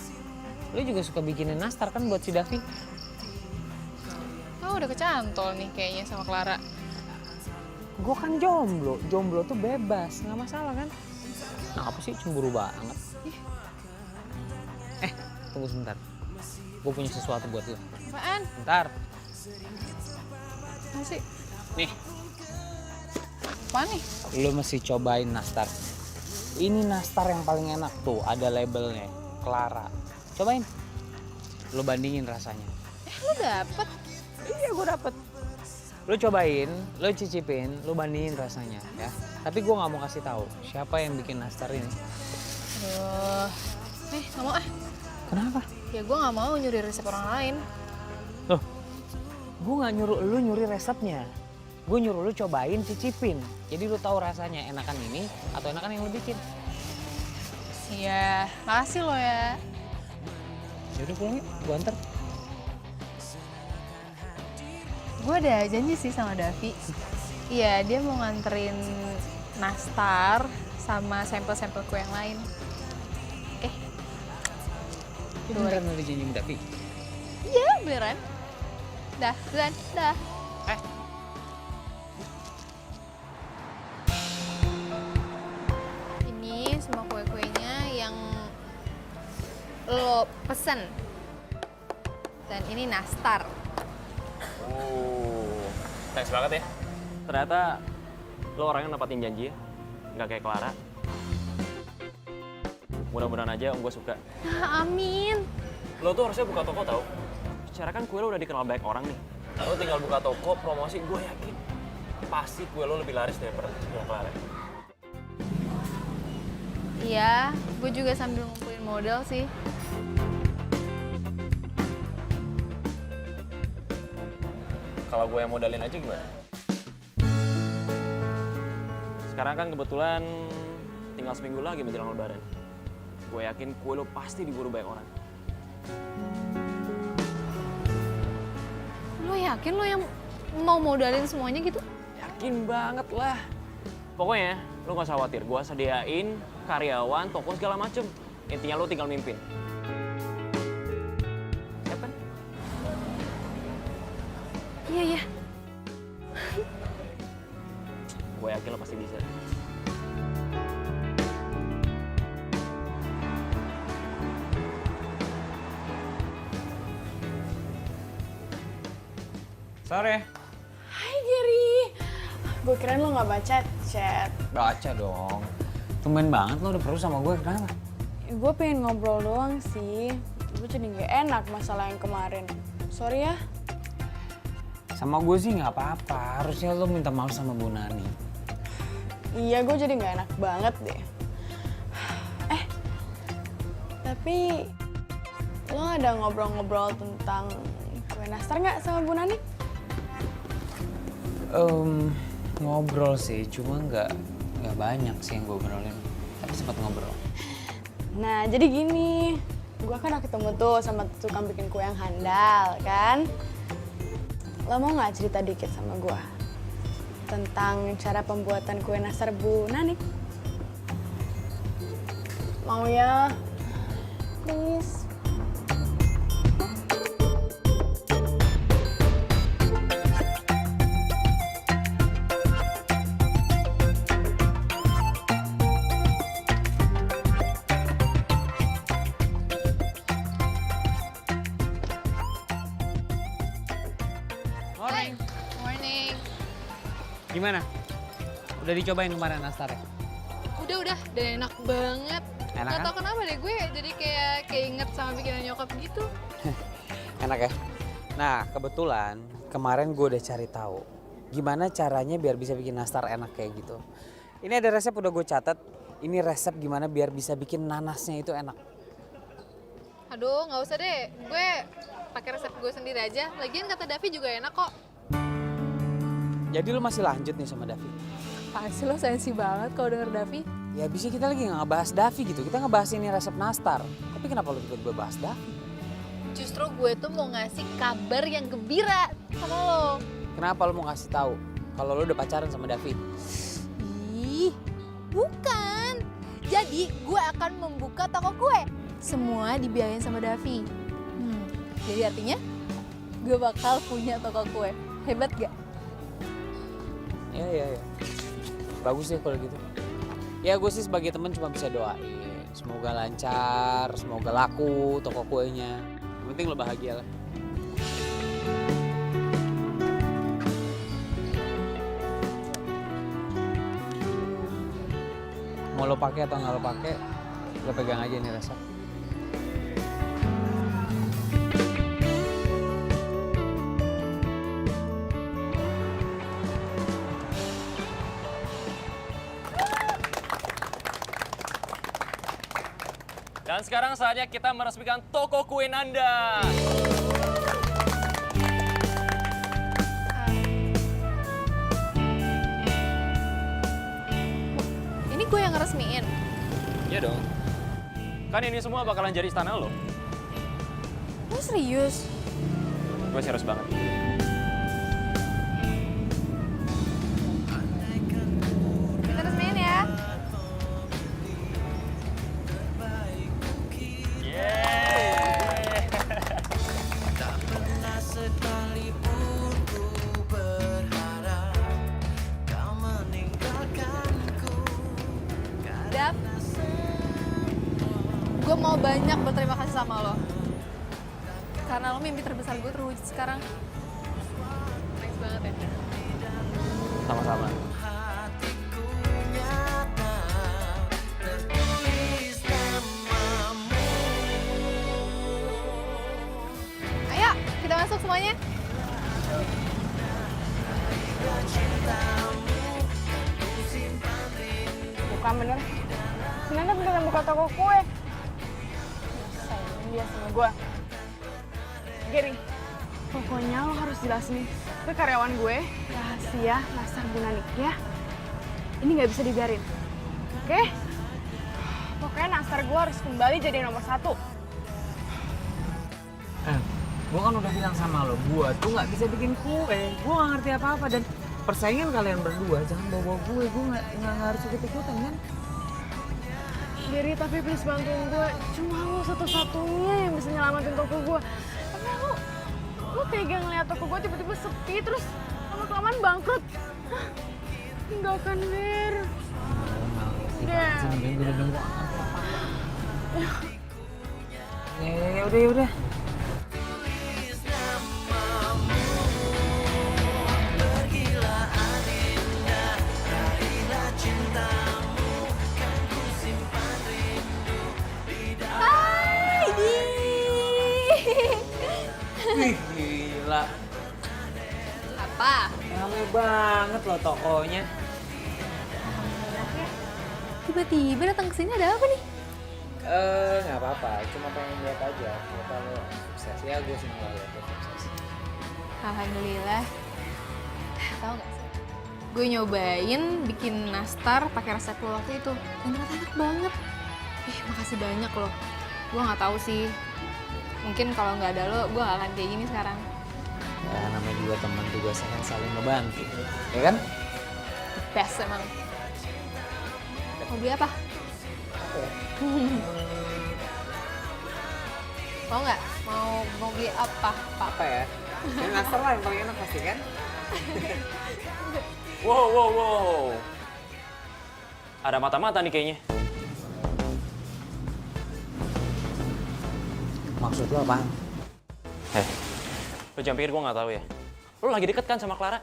Lu juga suka bikinin nastar kan buat si Davi? Oh, udah kecantol nih kayaknya sama Clara. Gue kan jomblo. Jomblo tuh bebas, nggak masalah kan? Nah apa sih cemburu banget? Tunggu sebentar. Gue punya sesuatu buat lu. Apaan? Bentar. Apa sih? Nih, Apaan nih? lu mesti cobain nastar. Ini nastar yang paling enak tuh, ada labelnya, Clara. Cobain. Lu bandingin rasanya. Lo dapet? Iya, gue dapet. Lu cobain, lu cicipin, lu bandingin rasanya ya. Tapi gue nggak mau kasih tahu siapa yang bikin nastar ini. Aduh. Nggak mau ah. Kenapa? Ya gue nggak mau nyuri resep orang lain. Loh, gue nggak nyuruh lu nyuri resepnya. Gue nyuruh lu cobain, cicipin. Jadi lu tahu rasanya enakan ini atau enakan yang lu bikin. Iya, makasih lo ya. Yaudah pulang yuk, gue anter. Gue ada janji sih sama Davi. Iya, dia mau nganterin nastar sama sampel-sampel kue yang lain. Beneran ada janji sama Davi? Iya, beneran. Dah. Ini semua kue-kuenya yang lo pesen. Dan ini nastar. Thanks banget ya. Ternyata lo orang yang nepatin janji ya, nggak kayak Clara. Mudah-mudahan aja om gue suka. Nah, amin. Lo tuh harusnya buka toko tau. Secara kan kue lo udah dikenal banyak orang nih. Lo tinggal buka toko, promosi, gue yakin pasti kue lo lebih laris daripada punya Clara. Iya, gue juga sambil ngumpulin modal sih. Kalau gue yang modalin aja gimana? Sekarang kan kebetulan tinggal seminggu lagi menjelang lebaran. Gue yakin kue lo pasti diburu banyak orang. Lo yakin lo yang mau modalin semuanya gitu? Yakin banget lah. Pokoknya lo gak usah khawatir, gue sediain karyawan, toko segala macem. Intinya lo tinggal mimpin. Siap kan? Iya. Gue yakin lo pasti bisa. Sore. Hai Gary. Gue kirain lo nggak baca chat. Baca dong. Tumben banget lo udah perlu sama gue, kenapa? Gue pengen ngobrol doang sih. Gue jadi nggak enak masalah yang kemarin. Sorry ya. Sama gue sih nggak apa-apa, harusnya lo minta maaf sama Bu Nani. Iya, gue jadi nggak enak banget deh. Tapi lo ada ngobrol-ngobrol tentang kue nastar nggak sama Bu Nani? Ngobrol sih, cuma nggak banyak sih yang gue obrolin. Tapi sempat ngobrol. Nah, jadi gini. Gue kan udah ketemu tuh sama tukang bikin kue yang handal, kan? Lo mau nggak cerita dikit sama gue tentang cara pembuatan kue nastar Bu Nani? Mau ya? Please. Morning. Morning. Gimana? Udah dicobain kemarin nastarnya? Udah, dan enak banget. Enak Gak kan? tau kenapa deh gue jadi kayak inget sama bikinan nyokap gitu. Enak ya? Nah, kebetulan kemarin gue udah cari tahu gimana caranya biar bisa bikin nastar enak kayak gitu. Ini ada resep udah gue catat. Ini resep gimana biar bisa bikin nanasnya itu enak. Aduh, nggak usah deh. Gue pakai resep gue sendiri aja. Lagian kata Davi juga enak kok. Jadi lu masih lanjut nih sama Davi? Pasti lo sensi banget kalau denger Davi. Ya abisnya kita lagi nggak ngebahas Davi gitu. Kita ngebahas ini resep nastar. Tapi kenapa lu tiba-tiba bahas Davi? Justru gue tuh mau ngasih kabar yang gembira sama lo. Kenapa lu mau ngasih tahu kalau lu udah pacaran sama Davi? Ih, bukan. Jadi gue akan membuka toko kue. Semua dibiayain sama Davi. Jadi artinya gue bakal punya toko kue. Hebat gak? Ya. Bagus deh kalau gitu. Ya gue sih sebagai temen cuma bisa doain. Semoga lancar, semoga laku toko kuenya. Yang penting lo bahagia lah. Mau lo pakai atau nggak lo pakai, lo pegang aja nih resep. Dan sekarang saatnya kita meresmikan toko kue Nanda. Ini gue yang ngeresmiin. Iya dong. Kan ini semua bakalan jadi istana lo. Lo serius? Gue serius banget. Gue mau banyak berterima kasih sama lo. Karena lo mimpi terbesar gue terwujud sekarang. Thanks banget ya. Sama-sama. Ayo, kita masuk semuanya. Bukan bener. Si Nanda beneran buka toko kue. Sayang dia sama gue. Gary, pokoknya lo harus jelasin ke karyawan gue rahasia Nastar Bunani, ya. Ini nggak bisa dibiarin, oke? Pokoknya Nastar gue harus kembali jadi nomor 1. Gue kan udah bilang sama lo, gue tuh nggak bisa bikin kue. Gue nggak ngerti apa-apa dan persaingan kalian berdua jangan bawa gue nggak harus ikut-ikutan kan? Gary, tapi please bantuin gue. Cuma lo satu-satunya yang bisa nyelamatin toko gue. Tapi lo tega ngeliat toko gue tiba-tiba sepi terus lama-kelamaan bangkrut. Hah? Tinggalkan Ger. Udah. Ya udah. Wih, gila. Apa? Rame banget loh tokonya. Tiba-tiba datang ke sini ada apa nih? Nggak apa-apa, cuma pengen lihat aja. Kalau sukses ya gue seneng banget lo sukses. Alhamdulillah. Tahu nggak sih? Gue nyobain bikin nastar pakai resep lo waktu itu. Dan ternyata enak banget. Makasih banyak loh. Gue nggak tahu sih. Mungkin kalau nggak ada lo, gue nggak akan kayak gini sekarang. Ya namanya juga teman tugas kan saling ngebantu, ya kan? Best emang. Mau beli apa? Mau nggak? Mau beli apa? Apa ya? Ini nastar lah yang paling enak pasti kan? Wow. Ada mata-mata nih kayaknya. Maksud lo apaan? Lo jangan pikir gue nggak tahu ya. Lo lagi deket kan sama Clara?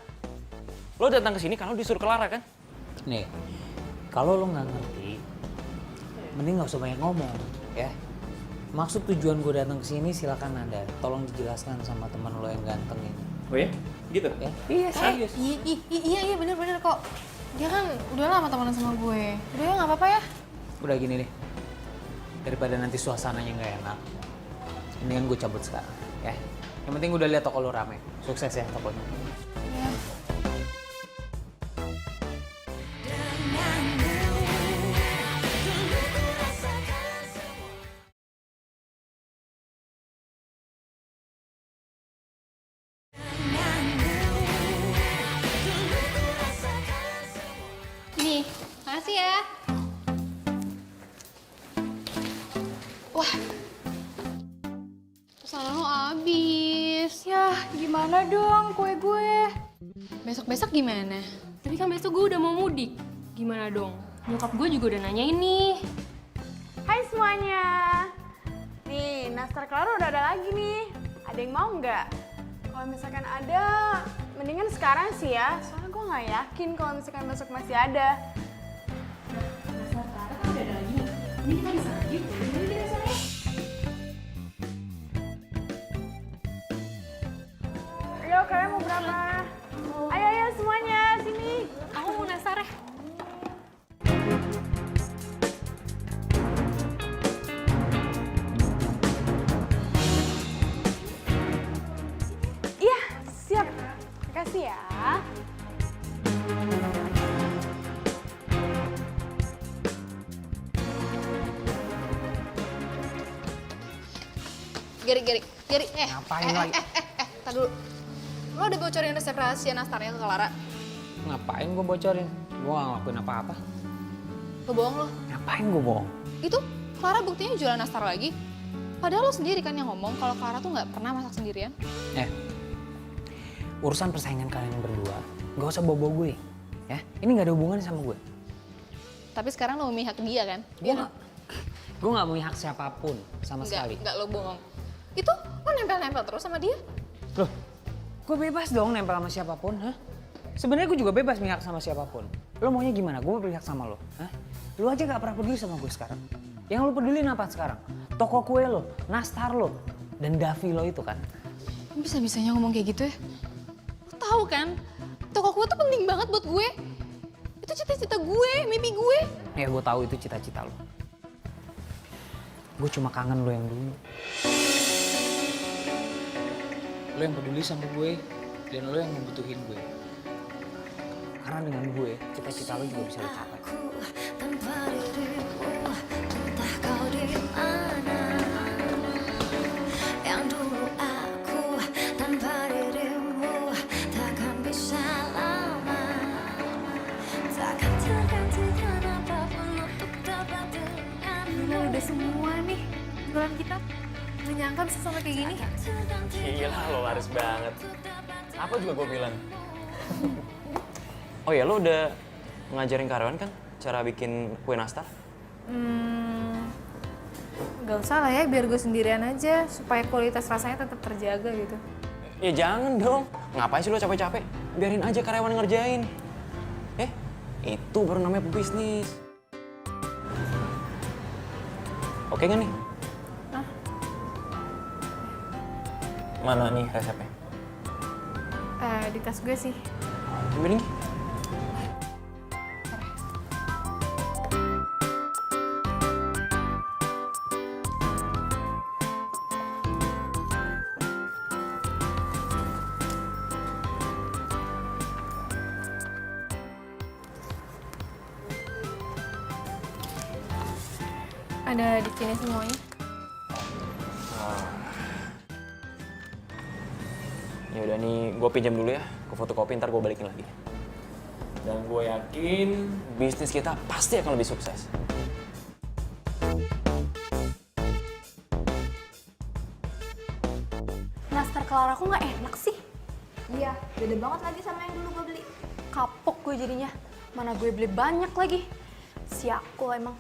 Lo datang ke sini karena lo disuruh Clara kan? Nih, kalau lo nggak ngerti, mending nggak usah banyak ngomong, ya. Maksud tujuan gue datang ke sini silakan Anda. Tolong dijelaskan sama teman lo yang ganteng ini. Oh ya? Gitu? Ya? Iya, serius. Iya bener kok. Dia kan udah lama temenan sama gue. Udah ya nggak apa-apa ya. Udah gini deh. Daripada nanti suasananya nggak enak, mendingan gue cabut sekarang, ya. Yang penting udah lihat toko lo rame. Sukses ya tokonya. Ya. Nih, makasih ya. Wah, pesanan lo habis. Yah, gimana dong kue gue? Besok-besok gimana? Tapi kan besok gue udah mau mudik. Gimana dong? Nyokap gue juga udah nanyain nih. Hai semuanya. Nih, nastar Clara udah ada lagi nih. Ada yang mau nggak? Kalau misalkan ada, mendingan sekarang sih ya. Soalnya gue nggak yakin kalau misalkan besok masih ada. Nastar Clara kan udah ada lagi nih. Ini kita bisa lanjut. Ini kita sana. Ayo, kalian mau berapa? Ayo semuanya, sini. Aku mau nastar ya. Iya, siap. Makasih ya. Geri. Ngapain lagi? Tar dulu. Lo udah bocorin resep rahasia nastarnya ke Clara? Ngapain gue bocorin? Gue gak ngelakuin apa-apa. Lo bohong lo. Ngapain gue bohong? Itu Clara buktinya jualan nastar lagi. Padahal lo sendiri kan yang ngomong kalau Clara tuh nggak pernah masak sendirian. Urusan persaingan kalian berdua, gak usah bawa-bawa gue. Ya, ini gak ada hubungannya sama gue. Tapi sekarang lo memihak dia kan? Gue Gue gak punya hak siapapun sama sekali. Enggak, lo bohong. Itu lo nempel-nempel terus sama dia? Loh, gue bebas dong nempel sama siapapun, ha? Sebenarnya gue juga bebas mihak sama siapapun. Lo maunya gimana? Gue berpihak sama lo, ha? Lo aja gak pernah peduli sama gue sekarang. Yang lo peduli apa sekarang? Toko kue lo, nastar lo, dan Davi lo itu kan. Bisa-bisanya ngomong kayak gitu ya? Lo tahu kan, toko kue tuh penting banget buat gue. Itu cita-cita gue, mimpi gue. Ya gue tahu itu cita-cita lo. Gue cuma kangen lo yang dulu. Lo yang peduli sama gue, dan lo yang membutuhin gue. Karena dengan gue, cita-cita lo juga bisa lo capai. Tanpa dirimu, entah kau di mana. Yang dulu aku tanpa dirimu takkan bisa lama. Takkan tergantikan apapun untuk dapat dengan. Gila, udah semua nih bulan kita. Gak nyangka bisa sampai kayak gini. Gila, lo laris banget. Apa juga gue bilang. Oh ya, lo udah ngajarin karyawan kan cara bikin kue nastar? Gak usah lah ya, biar gue sendirian aja. Supaya kualitas rasanya tetap terjaga gitu. Ya jangan dong. Ngapain sih lo capek-capek? Biarin aja karyawan ngerjain. Itu baru namanya pebisnis. Oke nggak nih? Hah? Mana nih resepnya? Di tas gue sih. Ambilin. Ada di sini semuanya. Ya udah nih, gue pinjam dulu ya ke fotokopi, ntar gue balikin lagi. Dan gue yakin bisnis kita pasti akan lebih sukses. Nastar Clara aku nggak enak sih. Iya, beda banget lagi sama yang dulu gue beli. Kapok gue jadinya. Mana gue beli banyak lagi. Siakul emang.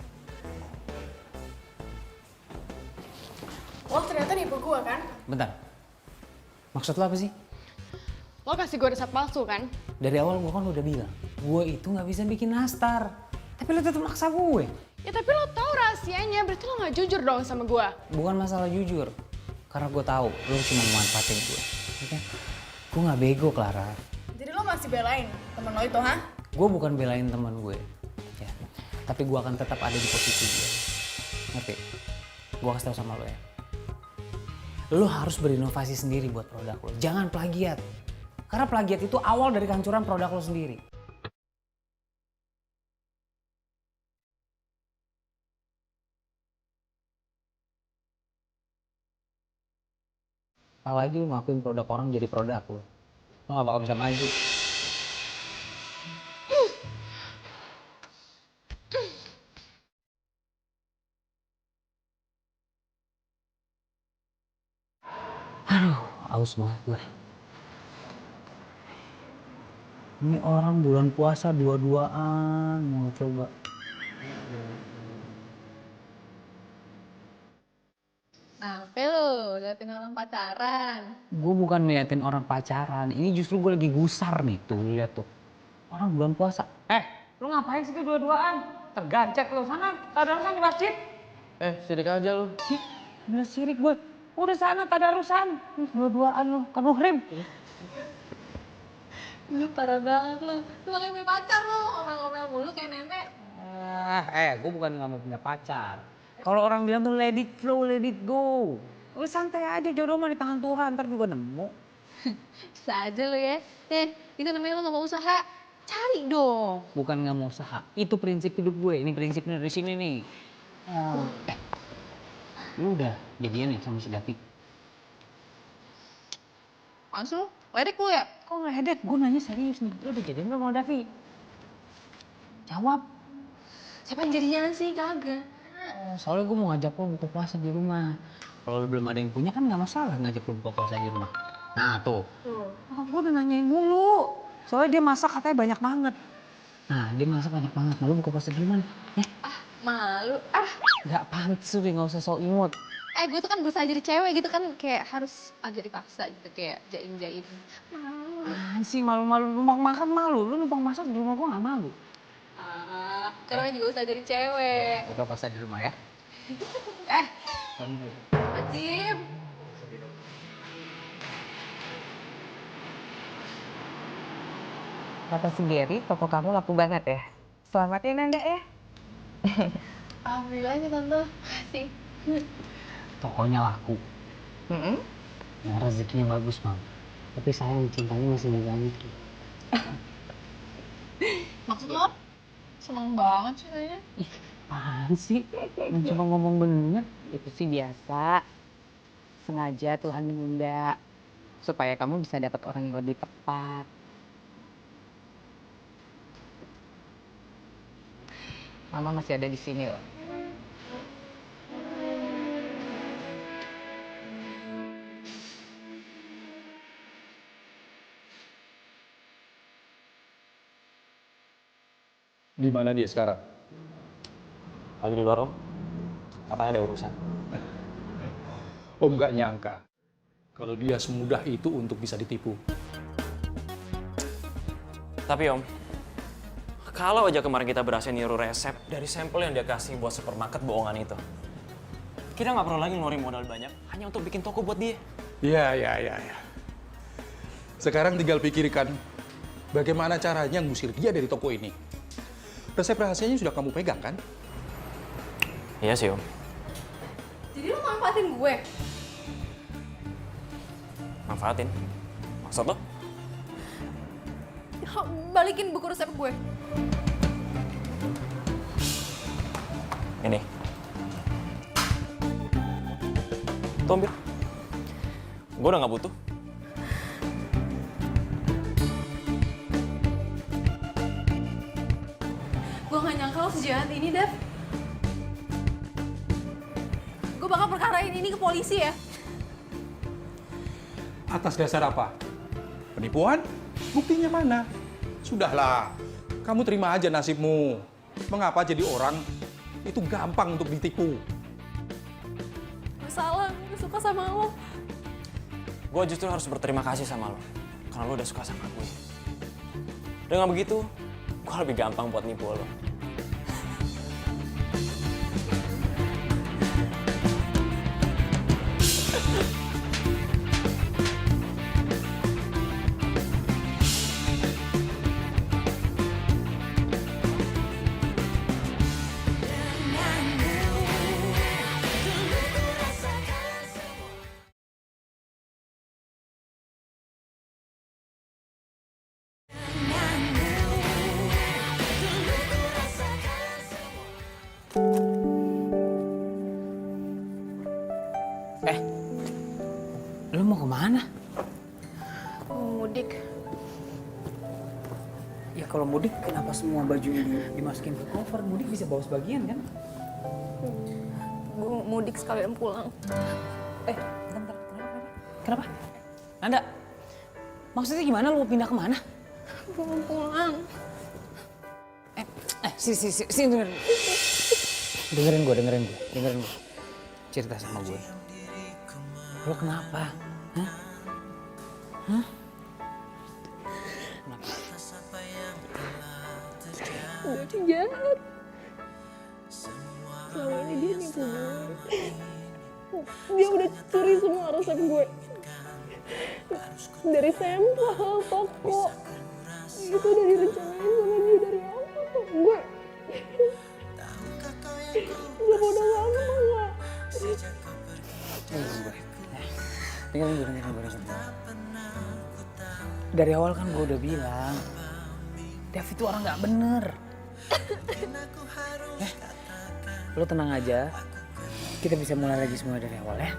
Lo ternyata nipu gue kan? Bentar. Maksud lo apa sih? Lo kasih gue resep palsu kan? Dari awal gue kan udah bilang, gue itu nggak bisa bikin nastar. Tapi lo tetap maksa gue. Ya tapi lo tahu rahasianya, berarti lo nggak jujur dong sama gue. Bukan masalah jujur. Karena gue tahu lo cuma memanfaatin gue. Oke? Gue nggak bego, Clara. Jadi lo masih belain temen lo itu, ha? Gue bukan belain teman gue. Ya. Tapi gue akan tetap ada di posisi dia. Ngerti? Gue kasih tau sama lo ya. Lo harus berinovasi sendiri buat produk lo. Jangan plagiat. Karena plagiat itu awal dari kehancuran produk lo sendiri. Apalagi lo ngakuin produk orang jadi produk lo. Lo gak bakal bisa maju. Aduh, aus banget gue. Ini orang bulan puasa dua-duaan mau coba. Apa lo? Liatin orang pacaran. Gue bukan ngeliatin orang pacaran, ini justru gue lagi gusar nih, tuh lihat tuh. Orang bulan puasa. Lu ngapain sih dua-duaan? Tergancet lu sana, tadarusan di masjid. Sirik aja lu. Udah sirik gue. Udah sana tadarusan. Dua-duaan lu, kan muhrim. Lu parah banget lu. Lu makanya punya pacar lu. Ngomel-ngomel mulu kayak nenek. Gue bukan nggak mau punya pacar. Kalau orang bilang tuh let it flow, let it go. Lu santai aja, jodoh mah di tangan Tuhan, ntar juga nemu. Bisa aja lu ya. Itu namanya lu gak mau usaha. Cari dong. Bukan nggak mau usaha, itu prinsip hidup gue. Ini prinsipnya dari sini nih. Lu udah jadian ya sama si Davi? Langsung ledek lu ya? Kok nggak hedek? Gue nanya serius nih. Lu udah jadian belum sama Davi? Jawab. Siapa yang jadinya sih? Kagak. Soalnya gue mau ngajak lo buka puasa di rumah. Kalau belum ada yang punya kan nggak masalah ngajak lo buka puasa di rumah. Nah tuh. Gue udah nanyain mulu. Soalnya dia masak katanya banyak banget. Nah dia masak banyak banget. Nah lu buka puasa di rumah nih. Ya? Malu. Gak pantes gue, gak usah sok imut. Gue tuh kan berusaha jadi cewek gitu kan, kayak harus agak dipaksa gitu, kayak jaim-jaim. Malu. Sih malu-malu, numpang makan malu. Lu numpang masak di rumah gue gak malu. Karena juga usaha jadi cewek. Buka paksa di rumah ya. Wajib. Kata si Gary, toko kamu laku banget ya. Selamat ya Nanda ya. Alhamdulillah nih tante. Sih. Tokonya laku. Nah, rezekinya bagus, Bang. Tapi sayang cintanya masih ganti. Maksud lo? Seneng banget sih kayaknya. Apaan sih? Cuma ngomong bener. Itu sih biasa. Sengaja Tuhan menunda supaya kamu bisa dapat orang yang lebih tepat. Mama masih ada di sini loh. Di mana dia sekarang? Lagi di luar, Om. Katanya ada urusan. Om nggak nyangka kalau dia semudah itu untuk bisa ditipu. Tapi Om, kalau aja kemarin kita berhasil niru resep dari sampel yang dia kasih buat supermarket bohongan itu, kita nggak perlu lagi ngeluarin modal banyak hanya untuk bikin toko buat dia. Ya. Sekarang tinggal pikirkan bagaimana caranya ngusir dia dari toko ini. Resep rahasianya sudah kamu pegang kan? Iya sih, Om. Jadi lo manfaatin gue? Manfaatin? Maksud lo? Balikin buku resep gue. Ini. Tuh, ambil. Gue udah nggak butuh. Gue gak nyangka lo sejahat ini, Dev. Gue bakal perkarain ini ke polisi ya. Atas dasar apa? Penipuan? Buktinya mana? Sudahlah, kamu terima aja nasibmu. Mengapa jadi orang itu gampang untuk ditipu? Gue salah, gue suka sama lo. Gue justru harus berterima kasih sama lo. Karena lo udah suka sama gue. Dengan begitu, gue lebih gampang buat nipu lo. Lu mau kemana? Mau mudik. Ya kalau mudik kenapa semua bajunya dimasukin ke cover? Mudik bisa bawa sebagian kan? Gue mudik sekalian pulang. Bentar. Kenapa? Nanda, maksudnya gimana? Lu mau pindah kemana? Gue mau pulang. Sini dengerin gue. Cerita sama gue. Lo kenapa? Hah? Kenapa? Gue jahat. Selama ini dia nipu gue. Dia udah curi semua resep gue. Dari sampel, toko. Itu udah direncanain sama dia dari awal kok. Gue bodoh banget enggak. Dengerin gue. Dari awal kan gue udah bilang, Dev itu orang nggak bener. Lo tenang aja, kita bisa mulai lagi semua dari awal ya.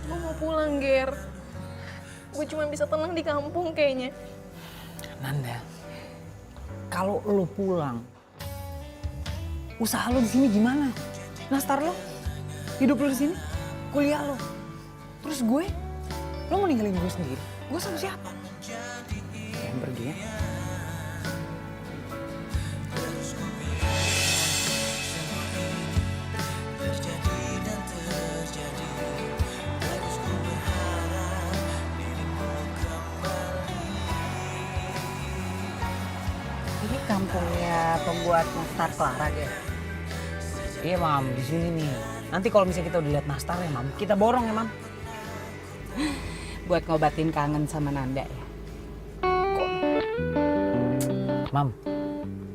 Gue mau pulang, Ger. Gue cuma bisa tenang di kampung kayaknya. Nanda, kalau lo pulang, usaha lo di sini gimana? Nastar lo, hidup lo di sini, kuliah lo, terus gue, lo mau ninggalin gue sendiri? Gue sama siapa? Jangan pergi ya. Ini kampungnya pembuat nastar Clara, Ger. Iya mam, di sini nih. Nanti kalau misalnya kita udah lihat nastar ya mam, kita borong ya mam. Buat ngobatin kangen sama Nanda ya. Mam,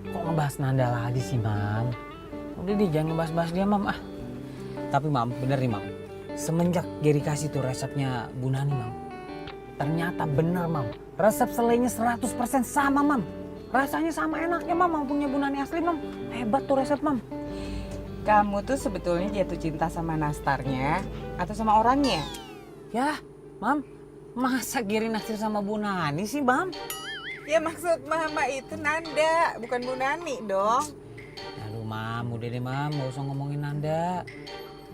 kok ngebahas Nanda lagi sih mam? Udah deh jangan ngebahas-bahas dia mam ah. Tapi mam, bener nih mam. Semenjak Geri kasih tuh resepnya Bu Nani mam. Ternyata bener mam, resep selainya 100% sama mam. Rasanya sama enaknya mam, punya Bu Nani asli mam. Hebat tuh resep mam. Kamu tuh sebetulnya jatuh cinta sama nastarnya atau sama orangnya? Ya, mam, masa Geri naksir sama Bu Nani sih mam? Ya maksud mama itu Nanda, bukan Bu Nani dong. Aduh mam, udah deh mam, gak usah ngomongin Nanda.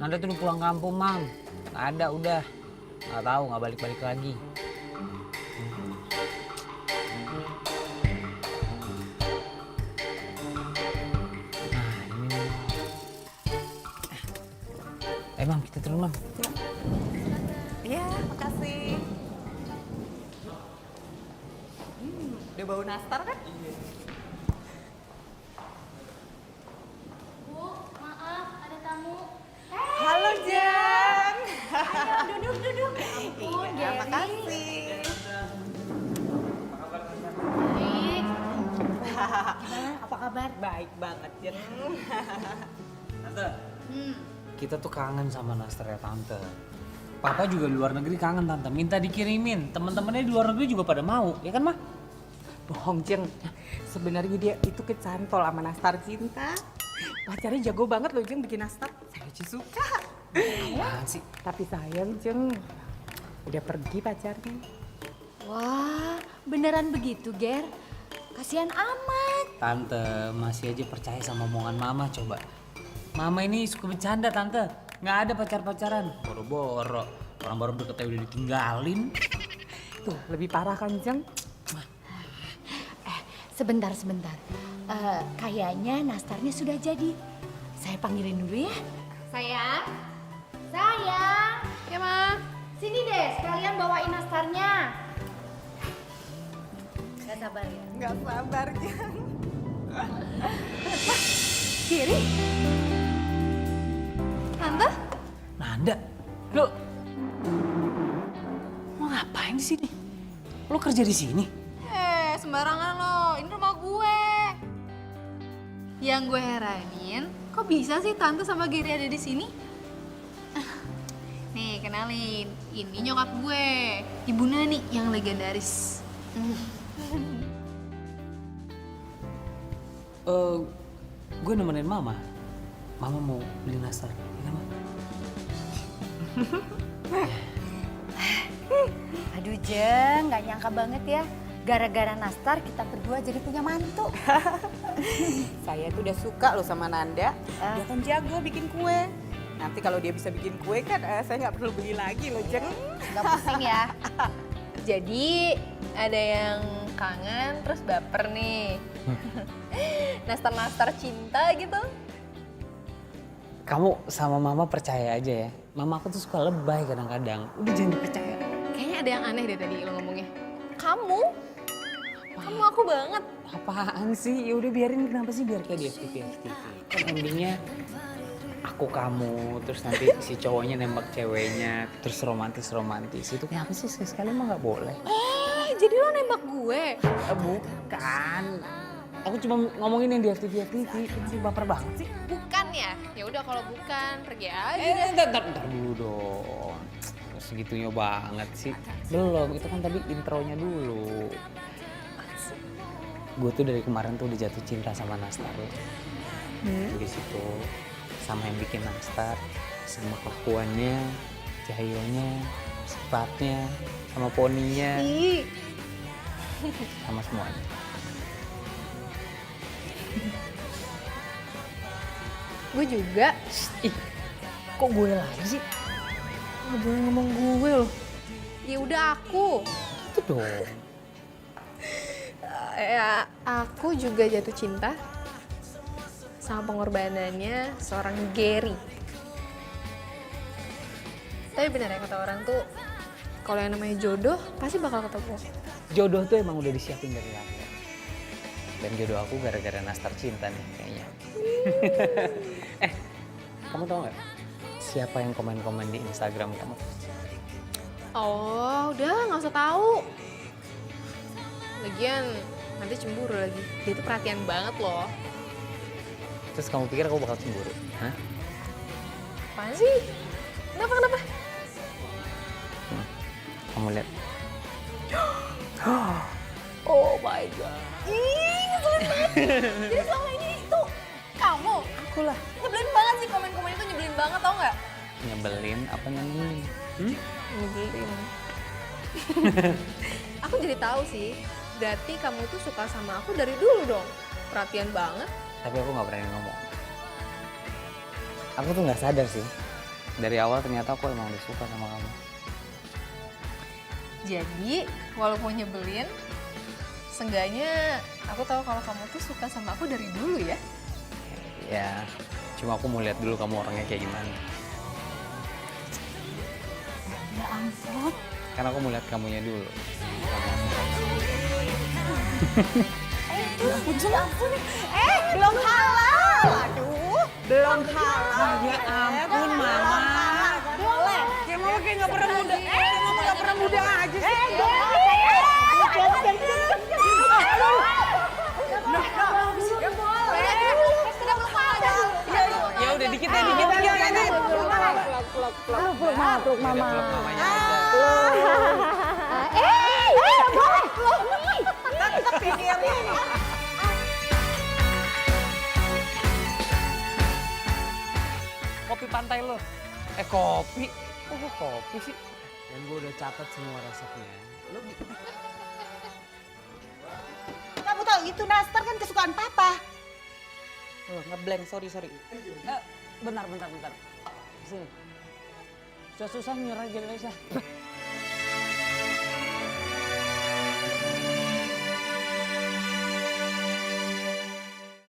Nanda tuh udah pulang kampung mam, gak ada udah. Gak tahu, gak balik-balik lagi. Mam, kita turun mam. Iya, makasih. Udah bau nastar kan? Bu, maaf ada tamu. Halo Jan. Ayo duduk. Iya, makasih. Baik. Apa kabar? Baik banget Jan. Tante, kita tuh kangen sama nastarnya Tante. Papa juga di luar negeri kangen Tante, minta dikirimin. Teman-temannya di luar negeri juga pada mau, ya kan mah? Bohong Jeng, sebenarnya dia itu kecantol sama nastar cinta. Pacarnya jago banget loh Jeng bikin nastar. Saya aja suka. Apaan sih? Tapi sayang Jeng, udah pergi pacarnya. Wah, beneran begitu, Ger? Kasihan amat. Tante masih aja percaya sama omongan Mama coba. Mama ini suka bercanda Tante, nggak ada pacar-pacaran. Boro-boro, orang baru deketnya udah ditinggalin. Tuh, lebih parah kan Jeng? Sebentar. Kayaknya nastarnya sudah jadi. Saya panggilin dulu ya. Sayang. Ya, Ma. Sini deh, sekalian bawain nastarnya. Gak sabar ya? Gak sabar Jeng. Kiri. Tante? Nanda, lo ngapain di sini? Lo kerja di sini? Sembarangan lo, ini rumah gue. Yang gue heranin, kok bisa sih Tante sama Geri ada di sini? Nih, kenalin. Ini nyokap gue, Ibu Nani yang legendaris. Gue nemenin Mama. Mama mau beli nastar, ya kan, Ma? Aduh Jeng, gak nyangka banget ya. Gara-gara nastar kita berdua jadi punya mantu. Saya tuh udah suka loh sama Nanda. Dia kan jago bikin kue. Nanti kalau dia bisa bikin kue kan saya nggak perlu beli lagi loh Jeng. Gak pusing ya. Jadi ada yang kangen terus baper nih. Nastar-nastar cinta gitu. Kamu sama Mama percaya aja ya. Mama aku tuh suka lebay kadang-kadang. Udah jangan dipercaya. Kayaknya ada yang aneh deh tadi lo ngomongnya. Kamu? Kamu aku banget. Apaan sih? Ya udah biarin, kenapa sih biar kayak di FTV. Kan endingnya aku kamu, terus nanti si cowoknya nembak ceweknya, terus romantis. Itu kenapa sih sekali mah nggak boleh? Jadi lo nembak gue? Bukan. Aku cuma ngomongin yang di FTV. Kenapa baper banget sih? Bukan ya? Ya udah kalau bukan pergi aja. Ntar dulu dong. Segitunya banget sih. Belum, itu kan tadi intronya dulu. Gue tuh dari kemarin tuh udah jatuh cinta sama nastar lo. Di situ sama yang bikin nastar, sama kelakuannya, cahayanya, sifatnya, sama poninya, sama semuanya. Gue juga. Ih, kok gue lagi sih? Gak boleh ngomong gue loh. Ya udah aku. Itu dong. Ya, aku juga jatuh cinta sama pengorbanannya seorang Geri. Tapi benar ya kata orang tuh, kalau yang namanya jodoh pasti bakal ketemu. Jodoh tuh emang udah disiapin dari lahir. Dan jodoh aku gara-gara nastar cinta nih kayaknya. Kamu tau nggak siapa yang komen-komen di Instagram kamu? Oh, udah nggak usah tahu. Lagian nanti cemburu lagi. Dia tuh perhatian banget loh. Terus kamu pikir aku bakal cemburu? Hah? Apaan sih? Kenapa? Kamu lihat. Oh my god. Ih, ngeselin banget. Jadi selama ini tuh kamu. Aku lah. Nyebelin banget sih komen-komen itu, nyebelin banget tau nggak? Nyebelin apa nyenengin? Nyebelin. Aku jadi tahu sih. Berarti kamu tuh suka sama aku dari dulu dong. Perhatian banget. Tapi aku nggak berani ngomong. Aku tuh nggak sadar sih. Dari awal ternyata aku emang udah suka sama kamu. Jadi, walaupun nyebelin, seenggaknya aku tahu kalau kamu tuh suka sama aku dari dulu ya. Ya, cuma aku mau lihat dulu kamu orangnya kayak gimana. Ya ampun. Karena aku mau lihat kamunya dulu. Belum halal. Aduh, belum halal. Ya ampun, Mama. Boleh. Kayak Mama kayak nggak pernah muda. Kayak Mama nggak pernah muda aja sih. Ya udah dikit ya, dikit. Peluk mama. Peluk mamanya aja. Tapi dia Kopi pantai lo. Kopi? Oh, kok kopi sih? Dan gue udah catat semua resepnya. Lo Kamu tahu itu nastar kan kesukaan papa. ngeblank, sorry. Bentar. Sini. Susah-susah nyuruh aja, Lisa.